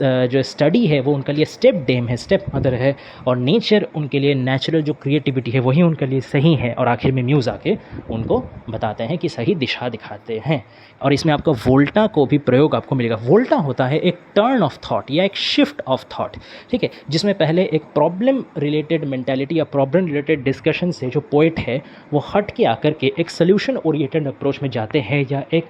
जो स्टडी है वो उनके लिए स्टेप डेम है, स्टेप मदर है, और नेचर उनके लिए, नेचुरल जो क्रिएटिविटी है वही उनके लिए सही है, और आखिर में म्यूज़ आके उनको बताते हैं कि सही दिशा दिखाते हैं। और इसमें आपको वोल्टा को भी प्रयोग आपको मिलेगा। वोल्टा होता है एक टर्न ऑफ थॉट या एक शिफ्ट ऑफ थॉट, ठीक है, जिसमें पहले एक प्रॉब्लम रिलेटेड मेंटालिटी या प्रॉब्लम रिलेटेड डिस्कशन से जो पोइट है वो हट के आकर के एक सोल्यूशन ओरिएंटेड अप्रोच में जाते हैं, या एक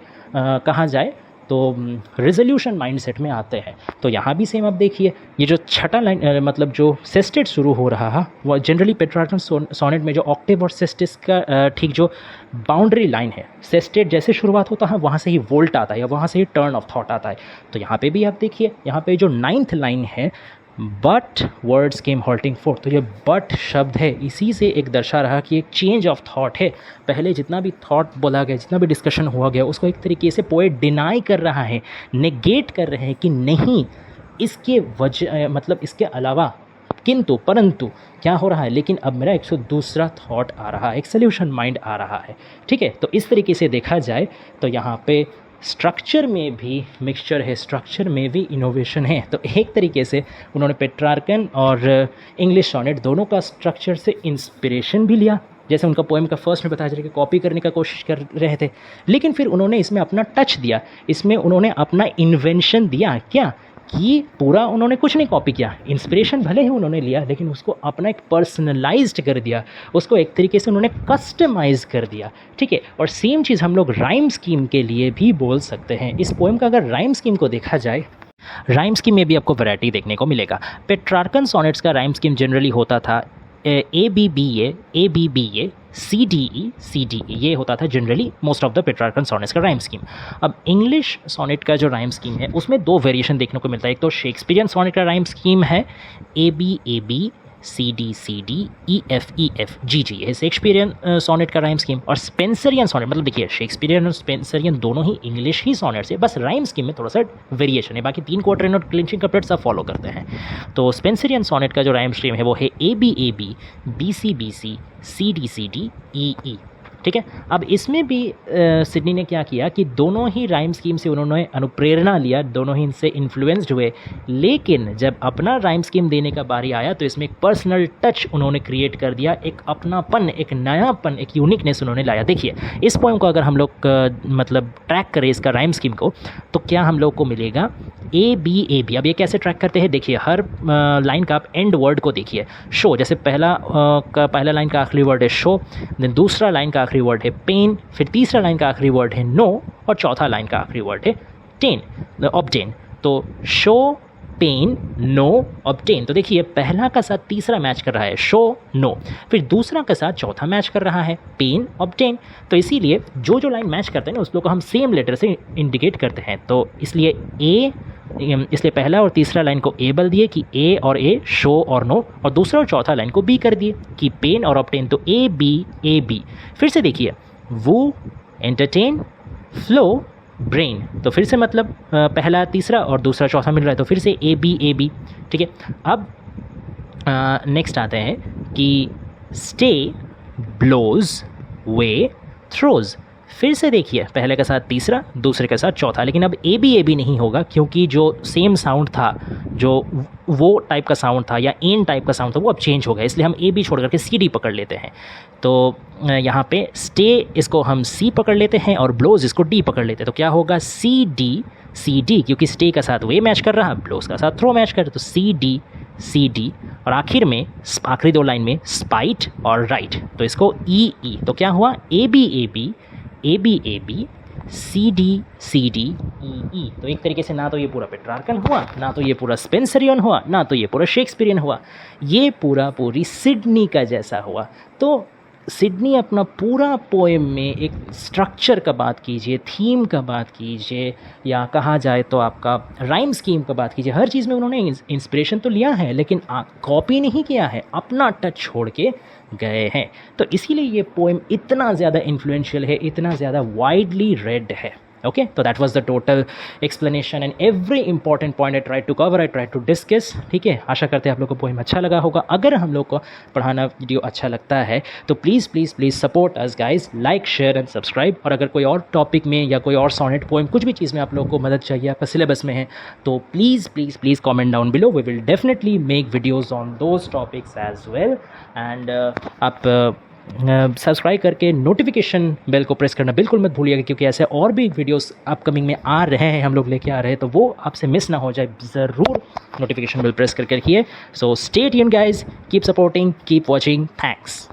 कहा जाए तो रेजोल्यूशन माइंडसेट में आते हैं। तो यहाँ भी सेम आप देखिए, ये जो छठा लाइन मतलब जो सेस्टेट शुरू हो रहा है वो जनरली पेट्रार्कन सोनेट में जो ऑक्टेव और सेस्टिस का ठीक जो बाउंड्री लाइन है, सेस्टेट जैसे शुरुआत होता है वहाँ से ही वोल्ट आता है या वहाँ से ही टर्न ऑफ थॉट आता है। तो यहाँ पे भी आप देखिए, यहाँ पे जो 9th लाइन है, but words came halting fourth, तो ये बट शब्द है, इसी से एक दर्शा रहा कि एक चेंज ऑफ थॉट है। पहले जितना भी थॉट बोला गया, जितना भी डिस्कशन हुआ गया, उसको एक तरीके से पोएट डिनाई कर रहा है, नेगेट कर रहे हैं कि नहीं, इसके वजह मतलब इसके अलावा, किंतु परंतु क्या हो रहा है, लेकिन अब मेरा एक दूसरा थॉट आ रहा है, एक सोल्यूशन माइंड आ रहा है, ठीक है। तो इस तरीके से देखा जाए तो यहाँ पे स्ट्रक्चर में भी मिक्सचर है, स्ट्रक्चर में भी इनोवेशन है। तो एक तरीके से उन्होंने पेट्रार्कन और इंग्लिश सोनेट दोनों का स्ट्रक्चर से इंस्पिरेशन भी लिया, जैसे उनका पोएम का फर्स्ट में बताया जा रहा है कि कॉपी करने का कोशिश कर रहे थे, लेकिन फिर उन्होंने इसमें अपना टच दिया, इसमें उन्होंने अपना इन्वेंशन दिया, क्या कि पूरा उन्होंने कुछ नहीं कॉपी किया, इंस्पिरेशन भले ही उन्होंने लिया लेकिन उसको अपना एक पर्सनलाइज्ड कर दिया, उसको एक तरीके से उन्होंने कस्टमाइज कर दिया, ठीक है। और सेम चीज़ हम लोग राइम स्कीम के लिए भी बोल सकते हैं। इस पोएम का अगर राइम स्कीम को देखा जाए, राइम स्कीम में भी आपको वैरायटी देखने को मिलेगा। पेट्रार्कन सोनेट्स का राइम स्कीम जनरली होता था ABBA ABBA CDE CDE, ये होता था generally most of the Petrarchan sonnets का राइम स्कीम। अब इंग्लिश सोनेट का जो राइम स्कीम है उसमें 2 वेरिएशन देखने को मिलता है। एक तो शेक्सपियरियन सोनेट का राइम स्कीम है ABAB CD EF GG, ये शेक्सपियरियन सोनेट का राइम स्कीम। और स्पेंसरियन सोनेट, मतलब देखिए शेक्सपियरियन और स्पेंसरियन दोनों ही इंग्लिश ही सोनेट्स है, बस राइम स्कीम में थोड़ा सा वेरिएशन है, बाकी 3 क्वार्टर और क्लिंचिंग कपलेट्स सब फॉलो करते हैं। तो स्पेंसरियन सोनेट का जो राइम स्कीम है वो है ABAB BC CD EE, ठीक है। अब इसमें भी सिडनी ने क्या किया कि दोनों ही राइम स्कीम से उन्होंने अनुप्रेरणा लिया, दोनों ही इनसे इन्फ्लुएंस्ड हुए, लेकिन जब अपना राइम स्कीम देने का बारी आया तो इसमें एक पर्सनल टच उन्होंने क्रिएट कर दिया, एक अपनापन, एक नयापन, एक यूनिकनेस उन्होंने लाया। देखिए इस पोएम को अगर हम लोग मतलब ट्रैक करें इसका राइम स्कीम को, तो क्या हम लोग को मिलेगा ABAB। अब ये कैसे ट्रैक करते हैं, देखिए हर लाइन का आप एंड वर्ड को देखिए। शो, जैसे पहला लाइन का आखिरी वर्ड है शो, देन दूसरा लाइन का आखिरी वर्ड है पेन, फिर तीसरा लाइन का आखिरी वर्ड है नो, और चौथा लाइन का आखिरी वर्ड है ऑब्टेन। तो शो, पेन, नो, ऑब्टेन। तो देखिए पहला का साथ तीसरा मैच कर रहा है शो, नो, फिर दूसरा का साथ चौथा मैच कर रहा है पेन, ऑब्टेन। तो इसीलिए जो लाइन मैच करते हैं ना उस लोग को हम सेम लेटर से इंडिकेट करते हैं। तो इसलिए पहला और तीसरा लाइन को ए बल दिए कि ए और ए, शो और नो, और दूसरा और चौथा लाइन को बी कर दिए कि पेन और ऑब्टेन। तो ABAB। फिर से देखिए वो, एंटरटेन, फ्लो, ब्रेन। तो फिर से मतलब पहला तीसरा और दूसरा चौथा मिल रहा है, तो फिर से ABAB, ठीक है। अब नेक्स्ट आते हैं कि स्टे, ब्लोज, वे, थ्रोज। फिर से देखिए पहले के साथ तीसरा, दूसरे के साथ चौथा, लेकिन अब ABAB नहीं होगा क्योंकि जो सेम साउंड था, जो वो टाइप का साउंड था या एन टाइप का साउंड था, वो अब चेंज हो गया, इसलिए हम AB छोड़ करके CD पकड़ लेते हैं। तो यहाँ पे स्टे इसको हम C पकड़ लेते हैं और ब्लोज इसको D पकड़ लेते हैं। तो क्या होगा CD, क्योंकि स्टे का साथ वे मैच कर रहा है, ब्लोज का साथ थ्रो मैच कर रहा है, तो CD। और आखिर में आखिरी 2 लाइन में स्पाइट और राइट, तो इसको EE। तो क्या हुआ ABAB CD EE। तो एक तरीके से ना तो ये पूरा पेट्रार्कन हुआ, ना तो ये पूरा स्पेंसरियन हुआ, ना तो ये पूरा शेक्सपियरियन हुआ, ये पूरी सिडनी का जैसा हुआ। तो सिडनी अपना पूरा पोएम में एक स्ट्रक्चर का बात कीजिए, थीम का बात कीजिए, या कहा जाए तो आपका राइम स्कीम का बात कीजिए, हर चीज़ में उन्होंने इंस्पिरेशन तो लिया है लेकिन कॉपी नहीं किया है, अपना टच छोड़ के गए हैं। तो इसीलिए ये पोएम इतना ज़्यादा इन्फ्लुएंशियल है, इतना ज़्यादा वाइडली रेड है। Okay, so that was the total explanation and every important point I try to cover, I try to discuss. ठीक है, आशा करते हैं आप लोग को पोएम अच्छा लगा होगा। अगर हम लोग को पढ़ाना वीडियो अच्छा लगता है तो please please please support us guys, like share and subscribe. और अगर कोई और टॉपिक में या कोई और सोनेट पोएम कुछ भी चीज़ में आप लोग को मदद चाहिए, आपका सिलेबस में है, तो please please please comment down below, we will definitely make videos on those topics as well. And आप सब्सक्राइब करके नोटिफिकेशन बेल को प्रेस करना बिल्कुल मत भूलिएगा, क्योंकि ऐसे और भी वीडियोस अपकमिंग में आ रहे हैं, हम लोग लेके आ रहे हैं, तो वो आपसे मिस ना हो जाए, ज़रूर नोटिफिकेशन बेल प्रेस करके रखिए। So stay tuned guys, keep supporting, keep watching, thanks.